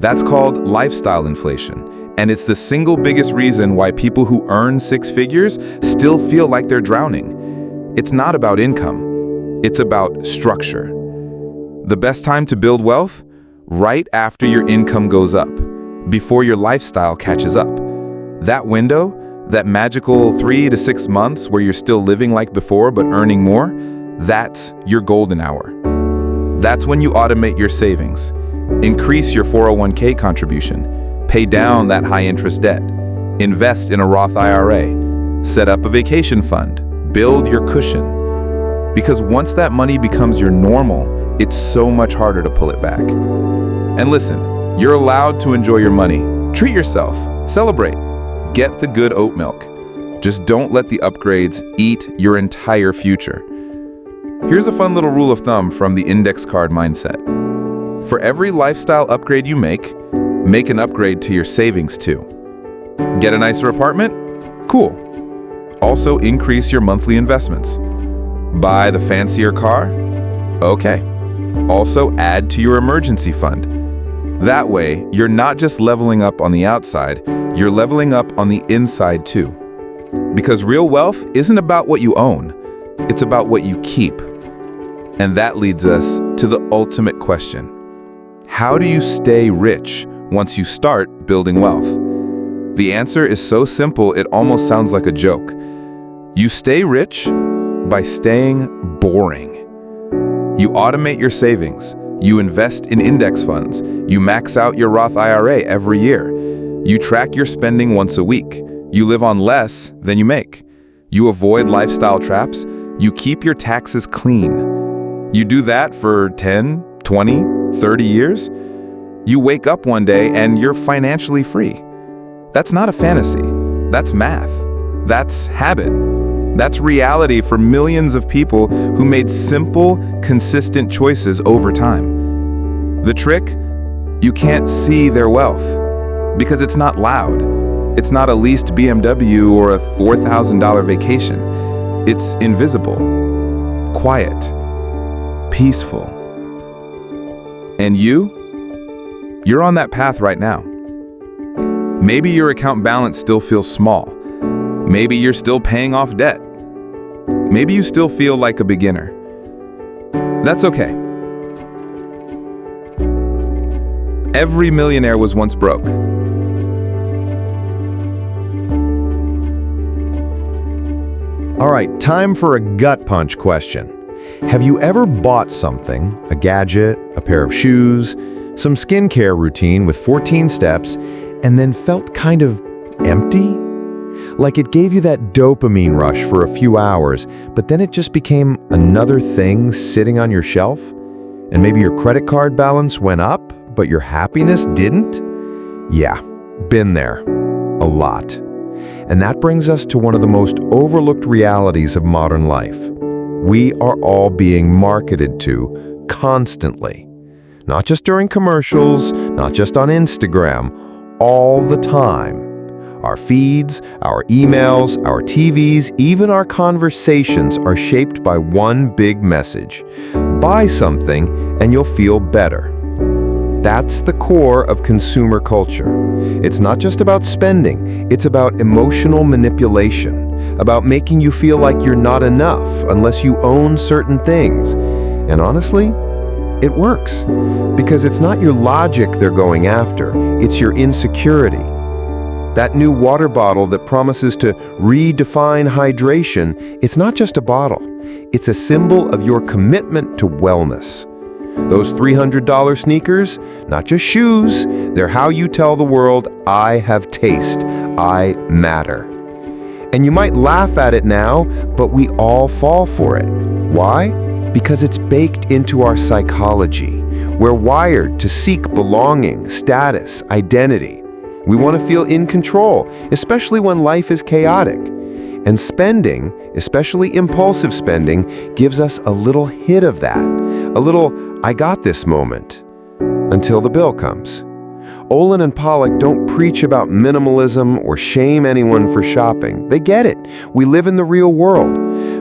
That's called lifestyle inflation, and it's the single biggest reason why people who earn six figures still feel like they're drowning. It's not about income, it's about structure. The best time to build wealth? Right after your income goes up, before your lifestyle catches up. That window, that magical 3 to 6 months where you're still living like before but earning more, that's your golden hour. That's when you automate your savings, increase your 401k contribution, pay down that high-interest debt, invest in a Roth IRA, set up a vacation fund, build your cushion. Because once that money becomes your normal, it's so much harder to pull it back. And listen, you're allowed to enjoy your money. Treat yourself, celebrate, get the good oat milk. Just don't let the upgrades eat your entire future. Here's a fun little rule of thumb from the index card mindset. For every lifestyle upgrade you make an upgrade to your savings too. Get a nicer apartment? Cool. Also increase your monthly investments. Buy the fancier car? Okay. Also add to your emergency fund. That way, you're not just leveling up on the outside, you're leveling up on the inside too. Because real wealth isn't about what you own, it's about what you keep. And that leads us to the ultimate question. How do you stay rich once you start building wealth? The answer is so simple it almost sounds like a joke. You stay rich by staying boring. You automate your savings. You invest in index funds. You max out your Roth IRA every year. You track your spending once a week. You live on less than you make. You avoid lifestyle traps. You keep your taxes clean. You do that for 10, 20, 30 years. You wake up one day and you're financially free. That's not a fantasy. That's math. That's habit. That's reality for millions of people who made simple, consistent choices over time. The trick? You can't see their wealth because it's not loud. It's not a leased BMW or a $4,000 vacation. It's invisible, quiet, peaceful. And you're on that path right now. Maybe your account balance still feels small. Maybe you're still paying off debt. Maybe you still feel like a beginner. That's okay. Every millionaire was once broke. All right, time for a gut punch question. Have you ever bought something, a gadget, a pair of shoes, some skincare routine with 14 steps, and then felt kind of empty? Like it gave you that dopamine rush for a few hours, but then it just became another thing sitting on your shelf? And maybe your credit card balance went up, but your happiness didn't? Yeah, been there. A lot. And that brings us to one of the most overlooked realities of modern life. We are all being marketed to constantly. Not just during commercials, not just on Instagram, all the time. Our feeds, our emails, our TVs, even our conversations are shaped by one big message. Buy something and you'll feel better. That's the core of consumer culture. It's not just about spending, it's about emotional manipulation, about making you feel like you're not enough unless you own certain things. And honestly, it works. Because it's not your logic they're going after, it's your insecurity. That new water bottle that promises to redefine hydration, it's not just a bottle. It's a symbol of your commitment to wellness. Those $300 sneakers, not just shoes, they're how you tell the world, I have taste, I matter. And you might laugh at it now, but we all fall for it. Why? Because it's baked into our psychology. We're wired to seek belonging, status, identity. We want to feel in control, especially when life is chaotic. And spending, especially impulsive spending, gives us a little hit of that, a little "I got this" moment, until the bill comes. Olen and Pollack don't preach about minimalism or shame anyone for shopping. They get it. We live in the real world.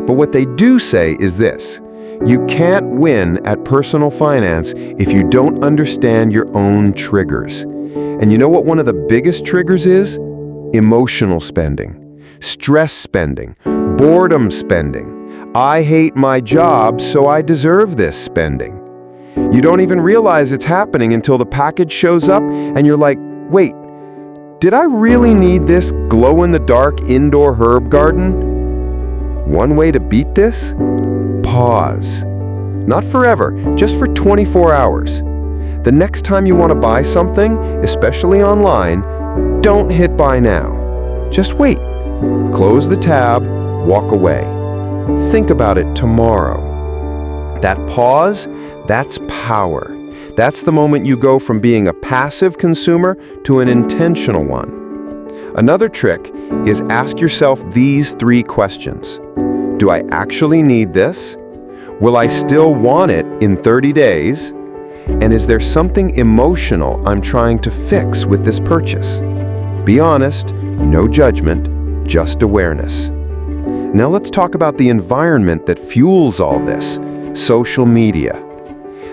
But what they do say is this: you can't win at personal finance if you don't understand your own triggers. And you know what one of the biggest triggers is? Emotional spending. Stress spending, boredom spending. I hate my job, so I deserve this spending. You don't even realize it's happening until the package shows up and you're like, wait, did I really need this glow-in-the-dark indoor herb garden? One way to beat this? Pause. Not forever, just for 24 hours. The next time you want to buy something, especially online, don't hit buy now. Just wait. Close the tab, walk away. Think about it tomorrow. That pause, that's power. That's the moment you go from being a passive consumer to an intentional one. Another trick is ask yourself these 3 questions. Do I actually need this? Will I still want it in 30 days? And is there something emotional I'm trying to fix with this purchase? Be honest, no judgment, just awareness. Now let's talk about the environment that fuels all this: social media.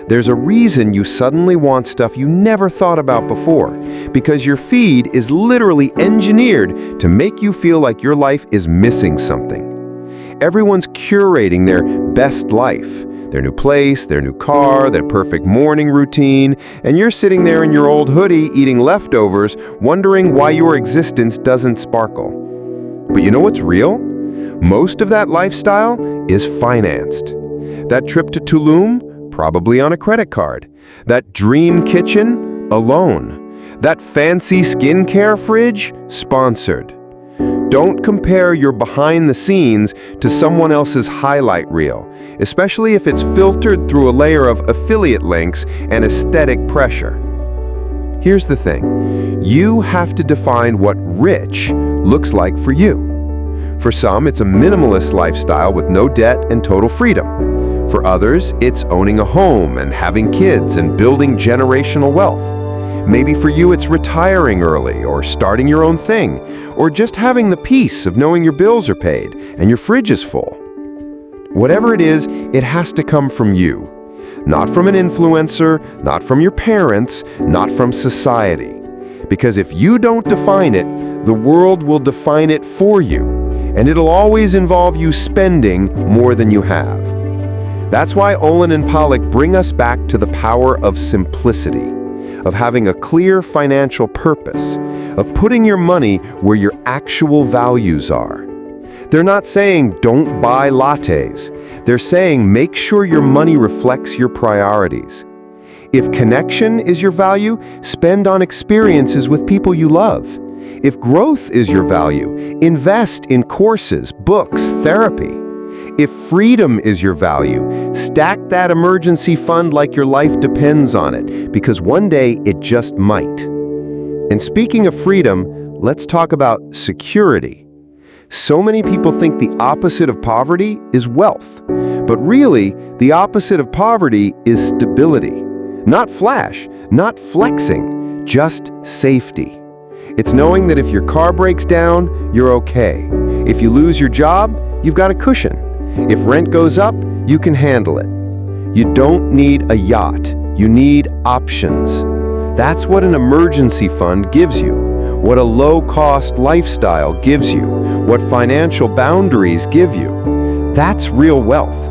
There's a reason you suddenly want stuff you never thought about before, because your feed is literally engineered to make you feel like your life is missing something. Everyone's curating their best life, their new place, their new car, their perfect morning routine, and you're sitting there in your old hoodie eating leftovers, wondering why your existence doesn't sparkle. But you know what's real? Most of that lifestyle is financed. That trip to Tulum? Probably on a credit card. That dream kitchen? A loan. That fancy skincare fridge? Sponsored. Don't compare your behind the scenes to someone else's highlight reel, especially if it's filtered through a layer of affiliate links and aesthetic pressure. Here's the thing. You have to define what rich looks like for you. For some, it's a minimalist lifestyle with no debt and total freedom. For others, it's owning a home and having kids and building generational wealth. Maybe for you, it's retiring early or starting your own thing, or just having the peace of knowing your bills are paid and your fridge is full. Whatever it is, it has to come from you. Not from an influencer, not from your parents, not from society. Because if you don't define it, the world will define it for you, and it'll always involve you spending more than you have. That's why Olen and Pollack bring us back to the power of simplicity, of having a clear financial purpose, of putting your money where your actual values are. They're not saying don't buy lattes. They're saying make sure your money reflects your priorities. If connection is your value, spend on experiences with people you love. If growth is your value, invest in courses, books, therapy. If freedom is your value, stack that emergency fund like your life depends on it, because one day it just might. And speaking of freedom, let's talk about security. So many people think the opposite of poverty is wealth, but really, the opposite of poverty is stability. Not flash, not flexing, just safety. It's knowing that if your car breaks down, you're okay. If you lose your job, you've got a cushion. If rent goes up, you can handle it. You don't need a yacht. You need options. That's what an emergency fund gives you, what a low-cost lifestyle gives you, what financial boundaries give you. That's real wealth.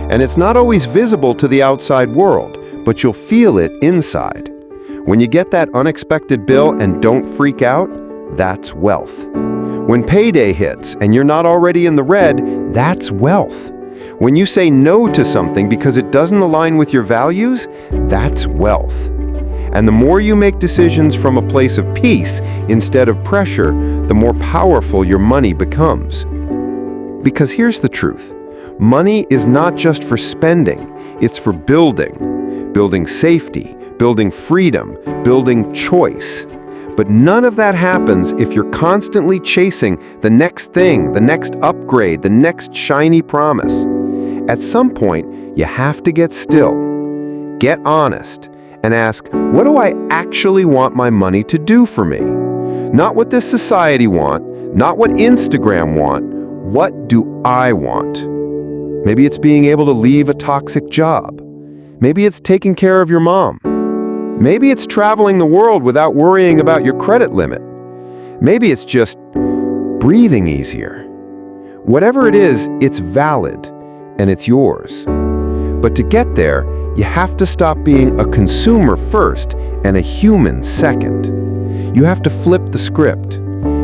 And it's not always visible to the outside world, but you'll feel it inside. When you get that unexpected bill and don't freak out, that's wealth. When payday hits and you're not already in the red, that's wealth. When you say no to something because it doesn't align with your values, that's wealth. And the more you make decisions from a place of peace instead of pressure, the more powerful your money becomes. Because here's the truth. Money is not just for spending, it's for building. Building safety, building freedom, building choice. But none of that happens if you're constantly chasing the next thing, the next upgrade, the next shiny promise. At some point, you have to get still, get honest, and ask, what do I actually want my money to do for me? Not what this society want, not what Instagram want, what do I want? Maybe it's being able to leave a toxic job. Maybe it's taking care of your mom. Maybe it's traveling the world without worrying about your credit limit. Maybe it's just breathing easier. Whatever it is, it's valid, and it's yours. But to get there, you have to stop being a consumer first and a human second. You have to flip the script.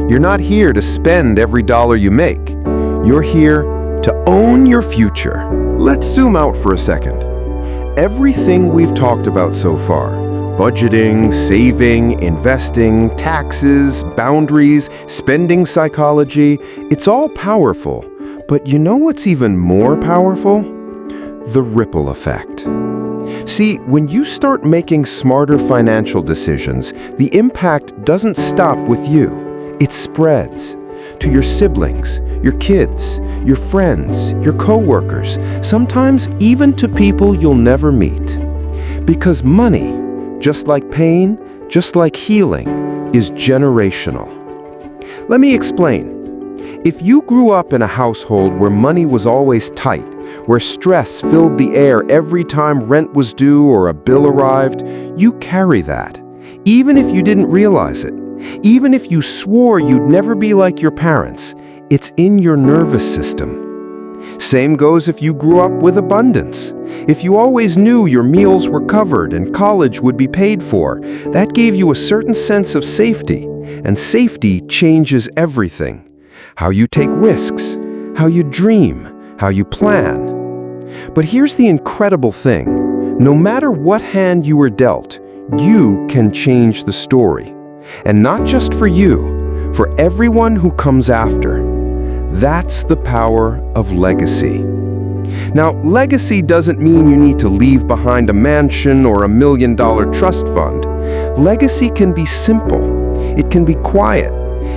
You're not here to spend every dollar you make. You're here to own your future. Let's zoom out for a second. Everything we've talked about so far, budgeting, saving, investing, taxes, boundaries, spending psychology, it's all powerful. But you know what's even more powerful? The ripple effect. See, when you start making smarter financial decisions, the impact doesn't stop with you. It spreads to your siblings, your kids, your friends, your coworkers, sometimes even to people you'll never meet. Because money, just like pain, just like healing, is generational. Let me explain. If you grew up in a household where money was always tight, where stress filled the air every time rent was due or a bill arrived, you carry that, even if you didn't realize it. Even if you swore you'd never be like your parents, it's in your nervous system. Same goes if you grew up with abundance. If you always knew your meals were covered and college would be paid for, that gave you a certain sense of safety, and safety changes everything. How you take risks, how you dream, how you plan. But here's the incredible thing. No matter what hand you were dealt, you can change the story. And not just for you, for everyone who comes after. That's the power of legacy. Now, legacy doesn't mean you need to leave behind a mansion or $1 million trust fund. Legacy can be simple. It can be quiet.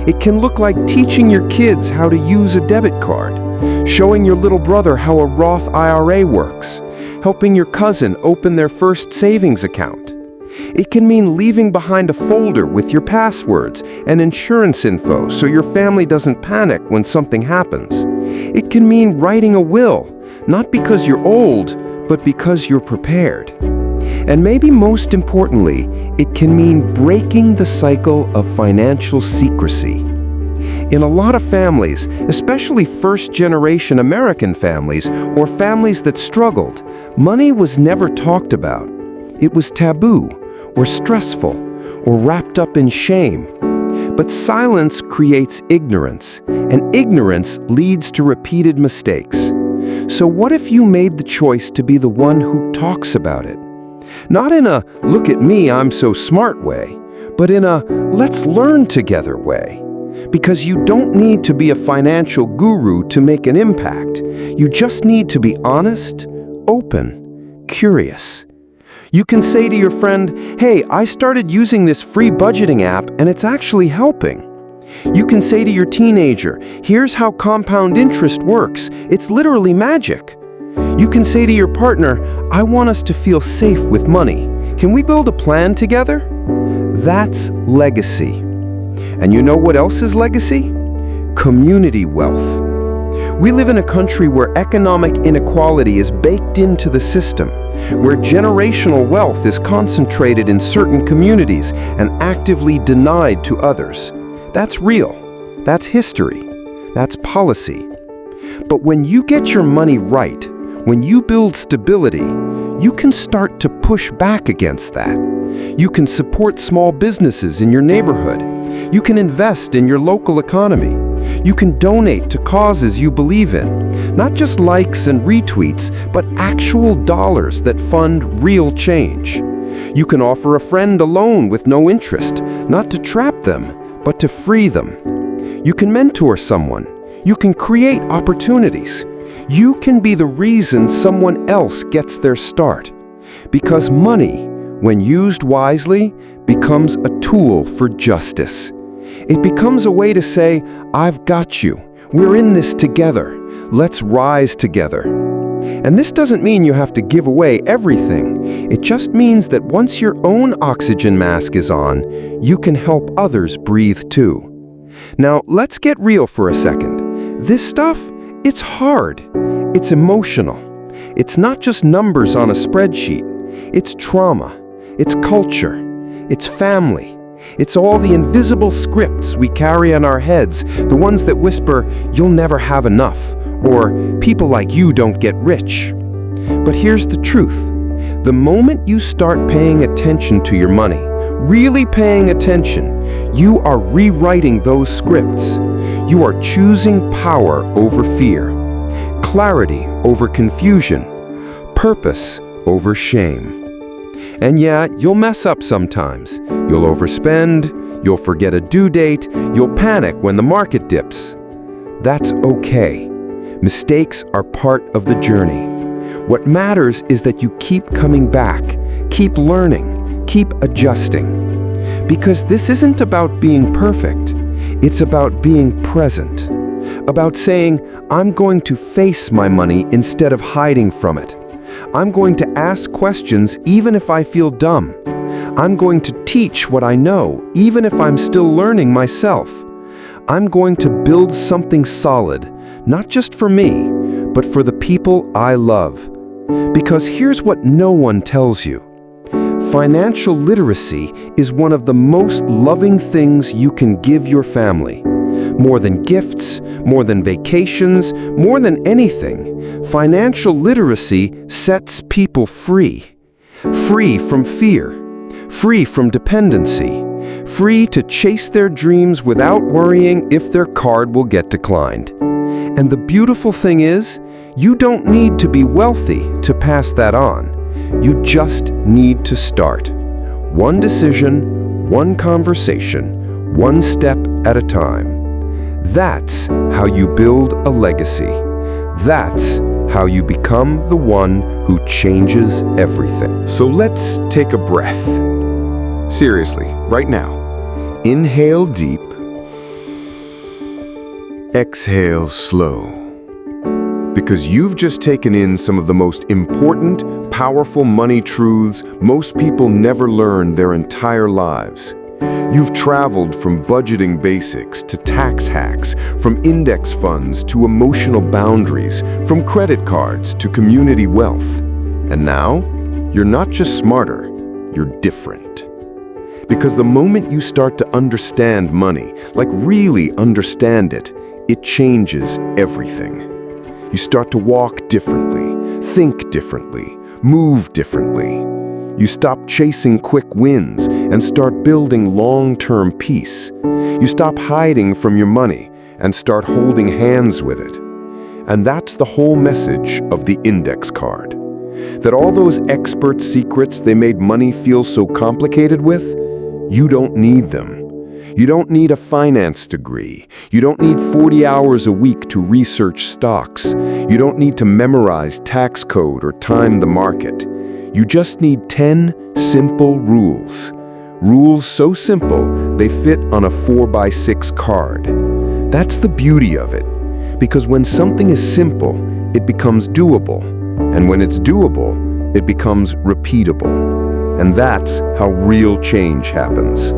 It can look like teaching your kids how to use a debit card, showing your little brother how a Roth IRA works, helping your cousin open their first savings account. It can mean leaving behind a folder with your passwords and insurance info so your family doesn't panic when something happens. It can mean writing a will, not because you're old, but because you're prepared. And maybe most importantly, it can mean breaking the cycle of financial secrecy. In a lot of families, especially first-generation American families or families that struggled, money was never talked about. It was taboo, or stressful, or wrapped up in shame. But silence creates ignorance, and ignorance leads to repeated mistakes. So what if you made the choice to be the one who talks about it? Not in a, look at me, I'm so smart way, but in a, let's learn together way. Because you don't need to be a financial guru to make an impact. You just need to be honest, open, curious. You can say to your friend, hey, I started using this free budgeting app and it's actually helping. You can say to your teenager, here's how compound interest works. It's literally magic. You can say to your partner, I want us to feel safe with money. Can we build a plan together? That's legacy. And you know what else is legacy? Community wealth. We live in a country where economic inequality is baked into the system, where generational wealth is concentrated in certain communities and actively denied to others. That's real. That's history. That's policy. But when you get your money right, when you build stability, you can start to push back against that. You can support small businesses in your neighborhood. You can invest in your local economy. You can donate to causes you believe in, not just likes and retweets, but actual dollars that fund real change. You can offer a friend a loan with no interest, not to trap them, but to free them. You can mentor someone. You can create opportunities. You can be the reason someone else gets their start. Because money, when used wisely, becomes a tool for justice. It becomes a way to say, I've got you. We're in this together. Let's rise together. And this doesn't mean you have to give away everything. It just means that once your own oxygen mask is on, you can help others breathe too. Now, let's get real for a second. This stuff, it's hard. It's emotional. It's not just numbers on a spreadsheet. It's trauma. It's culture. It's family. It's all the invisible scripts we carry on our heads, the ones that whisper, you'll never have enough, or people like you don't get rich. But here's the truth. The moment you start paying attention to your money, really paying attention, you are rewriting those scripts. You are choosing power over fear, clarity over confusion, purpose over shame. And yeah, you'll mess up sometimes. You'll overspend, you'll forget a due date, you'll panic when the market dips. That's okay. Mistakes are part of the journey. What matters is that you keep coming back, keep learning, keep adjusting. Because this isn't about being perfect. It's about being present. About saying, I'm going to face my money instead of hiding from it. I'm going to ask questions even if I feel dumb. I'm going to teach what I know, even if I'm still learning myself. I'm going to build something solid, not just for me, but for the people I love. Because here's what no one tells you. Financial literacy is one of the most loving things you can give your family. More than gifts, more than vacations, more than anything, financial literacy sets people free. Free from fear, free from dependency, free to chase their dreams without worrying if their card will get declined. And the beautiful thing is, you don't need to be wealthy to pass that on. You just need to start. One decision, one conversation, one step at a time. That's how you build a legacy. That's how you become the one who changes everything. So let's take a breath. Seriously, right now. Inhale deep. Exhale slow. Because you've just taken in some of the most important, powerful money truths most people never learn their entire lives. You've traveled from budgeting basics to tax hacks, from index funds to emotional boundaries, from credit cards to community wealth. And now, you're not just smarter, you're different. Because the moment you start to understand money, like really understand it, it changes everything. You start to walk differently, think differently, move differently. You stop chasing quick wins and start building long-term peace. You stop hiding from your money and start holding hands with it. And that's the whole message of the index card. That all those expert secrets they made money feel so complicated with, you don't need them. You don't need a finance degree. You don't need 40 hours a week to research stocks. You don't need to memorize tax code or time the market. You just need 10 simple rules. Rules so simple, they fit on a 4x6 card. That's the beauty of it. Because when something is simple, it becomes doable. And when it's doable, it becomes repeatable. And that's how real change happens.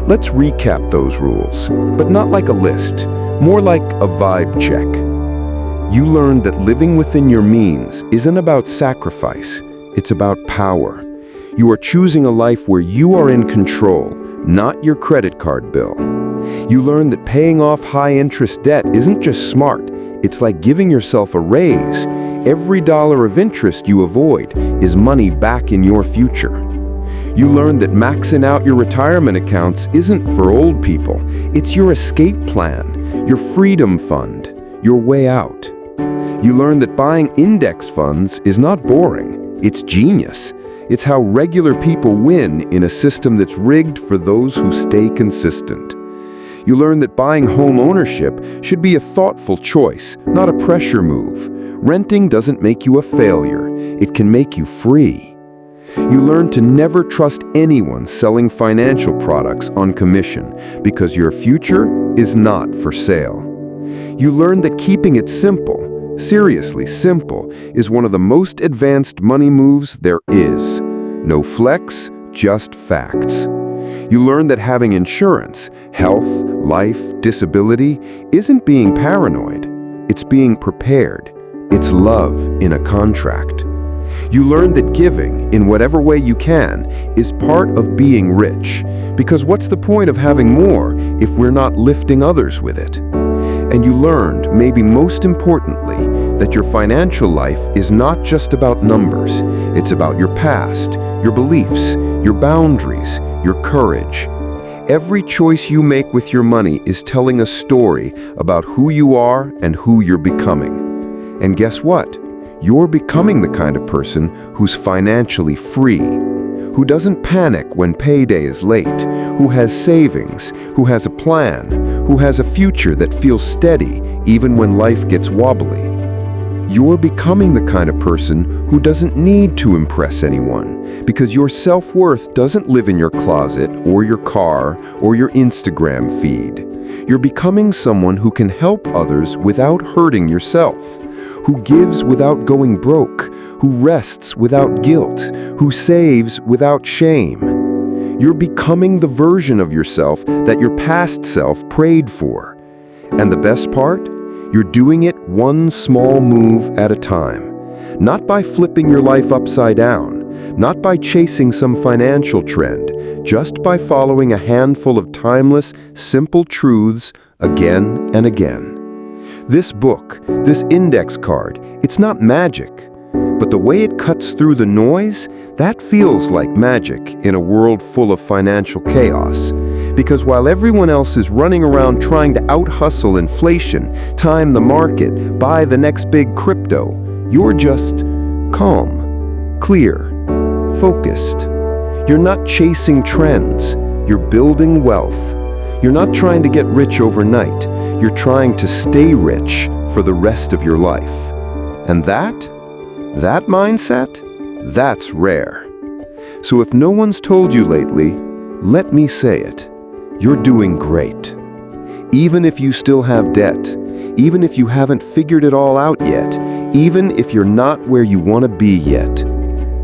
Let's recap those rules, but not like a list, more like a vibe check. You learned that living within your means isn't about sacrifice, it's about power. You are choosing a life where you are in control, not your credit card bill. You learned that paying off high-interest debt isn't just smart, it's like giving yourself a raise. Every dollar of interest you avoid is money back in your future. You learned that maxing out your retirement accounts isn't for old people. It's your escape plan, your freedom fund, your way out. You learned that buying index funds is not boring. It's genius. It's how regular people win in a system that's rigged for those who stay consistent. You learn that buying home ownership should be a thoughtful choice, not a pressure move. Renting doesn't make you a failure. It can make you free. You learn to never trust anyone selling financial products on commission because your future is not for sale. You learn that keeping it simple, seriously simple, is one of the most advanced money moves there is. No flex, just facts. You learn that having insurance, health, life, disability, isn't being paranoid. It's being prepared. It's love in a contract. You learn that giving, in whatever way you can, is part of being rich. Because what's the point of having more if we're not lifting others with it? And you learned, maybe most importantly, that your financial life is not just about numbers. It's about your past, your beliefs, your boundaries, your courage. Every choice you make with your money is telling a story about who you are and who you're becoming. And guess what? You're becoming the kind of person who's financially free, who doesn't panic when payday is late, who has savings, who has a plan, who has a future that feels steady even when life gets wobbly. You're becoming the kind of person who doesn't need to impress anyone because your self-worth doesn't live in your closet or your car or your Instagram feed. You're becoming someone who can help others without hurting yourself, who gives without going broke, who rests without guilt, who saves without shame. You're becoming the version of yourself that your past self prayed for. And the best part? You're doing it one small move at a time. Not by flipping your life upside down, not by chasing some financial trend, just by following a handful of timeless, simple truths again and again. This book, this index card, it's not magic, but the way it cuts through the noise, that feels like magic in a world full of financial chaos. Because while everyone else is running around trying to out-hustle inflation, time the market, buy the next big crypto, you're just calm, clear, focused. You're not chasing trends, you're building wealth. You're not trying to get rich overnight, you're trying to stay rich for the rest of your life. And that mindset, that's rare. So if no one's told you lately, let me say it. You're doing great. Even if you still have debt, even if you haven't figured it all out yet, even if you're not where you want to be yet,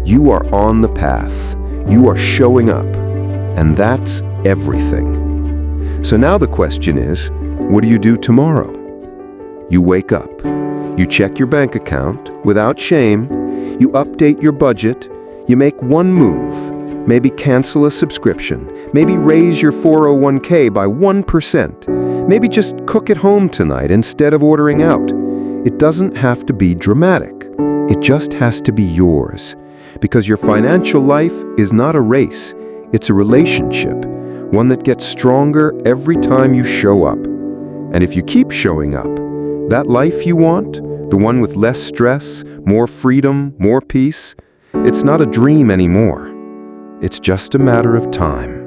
you are on the path. You are showing up. And that's everything. So now the question is, what do you do tomorrow? You wake up. You check your bank account without shame. You update your budget. You make one move. Maybe cancel a subscription. Maybe raise your 401k by 1%. Maybe just cook at home tonight instead of ordering out. It doesn't have to be dramatic. It just has to be yours. Because your financial life is not a race. It's a relationship, one that gets stronger every time you show up. And if you keep showing up, that life you want, the one with less stress, more freedom, more peace, it's not a dream anymore. It's just a matter of time.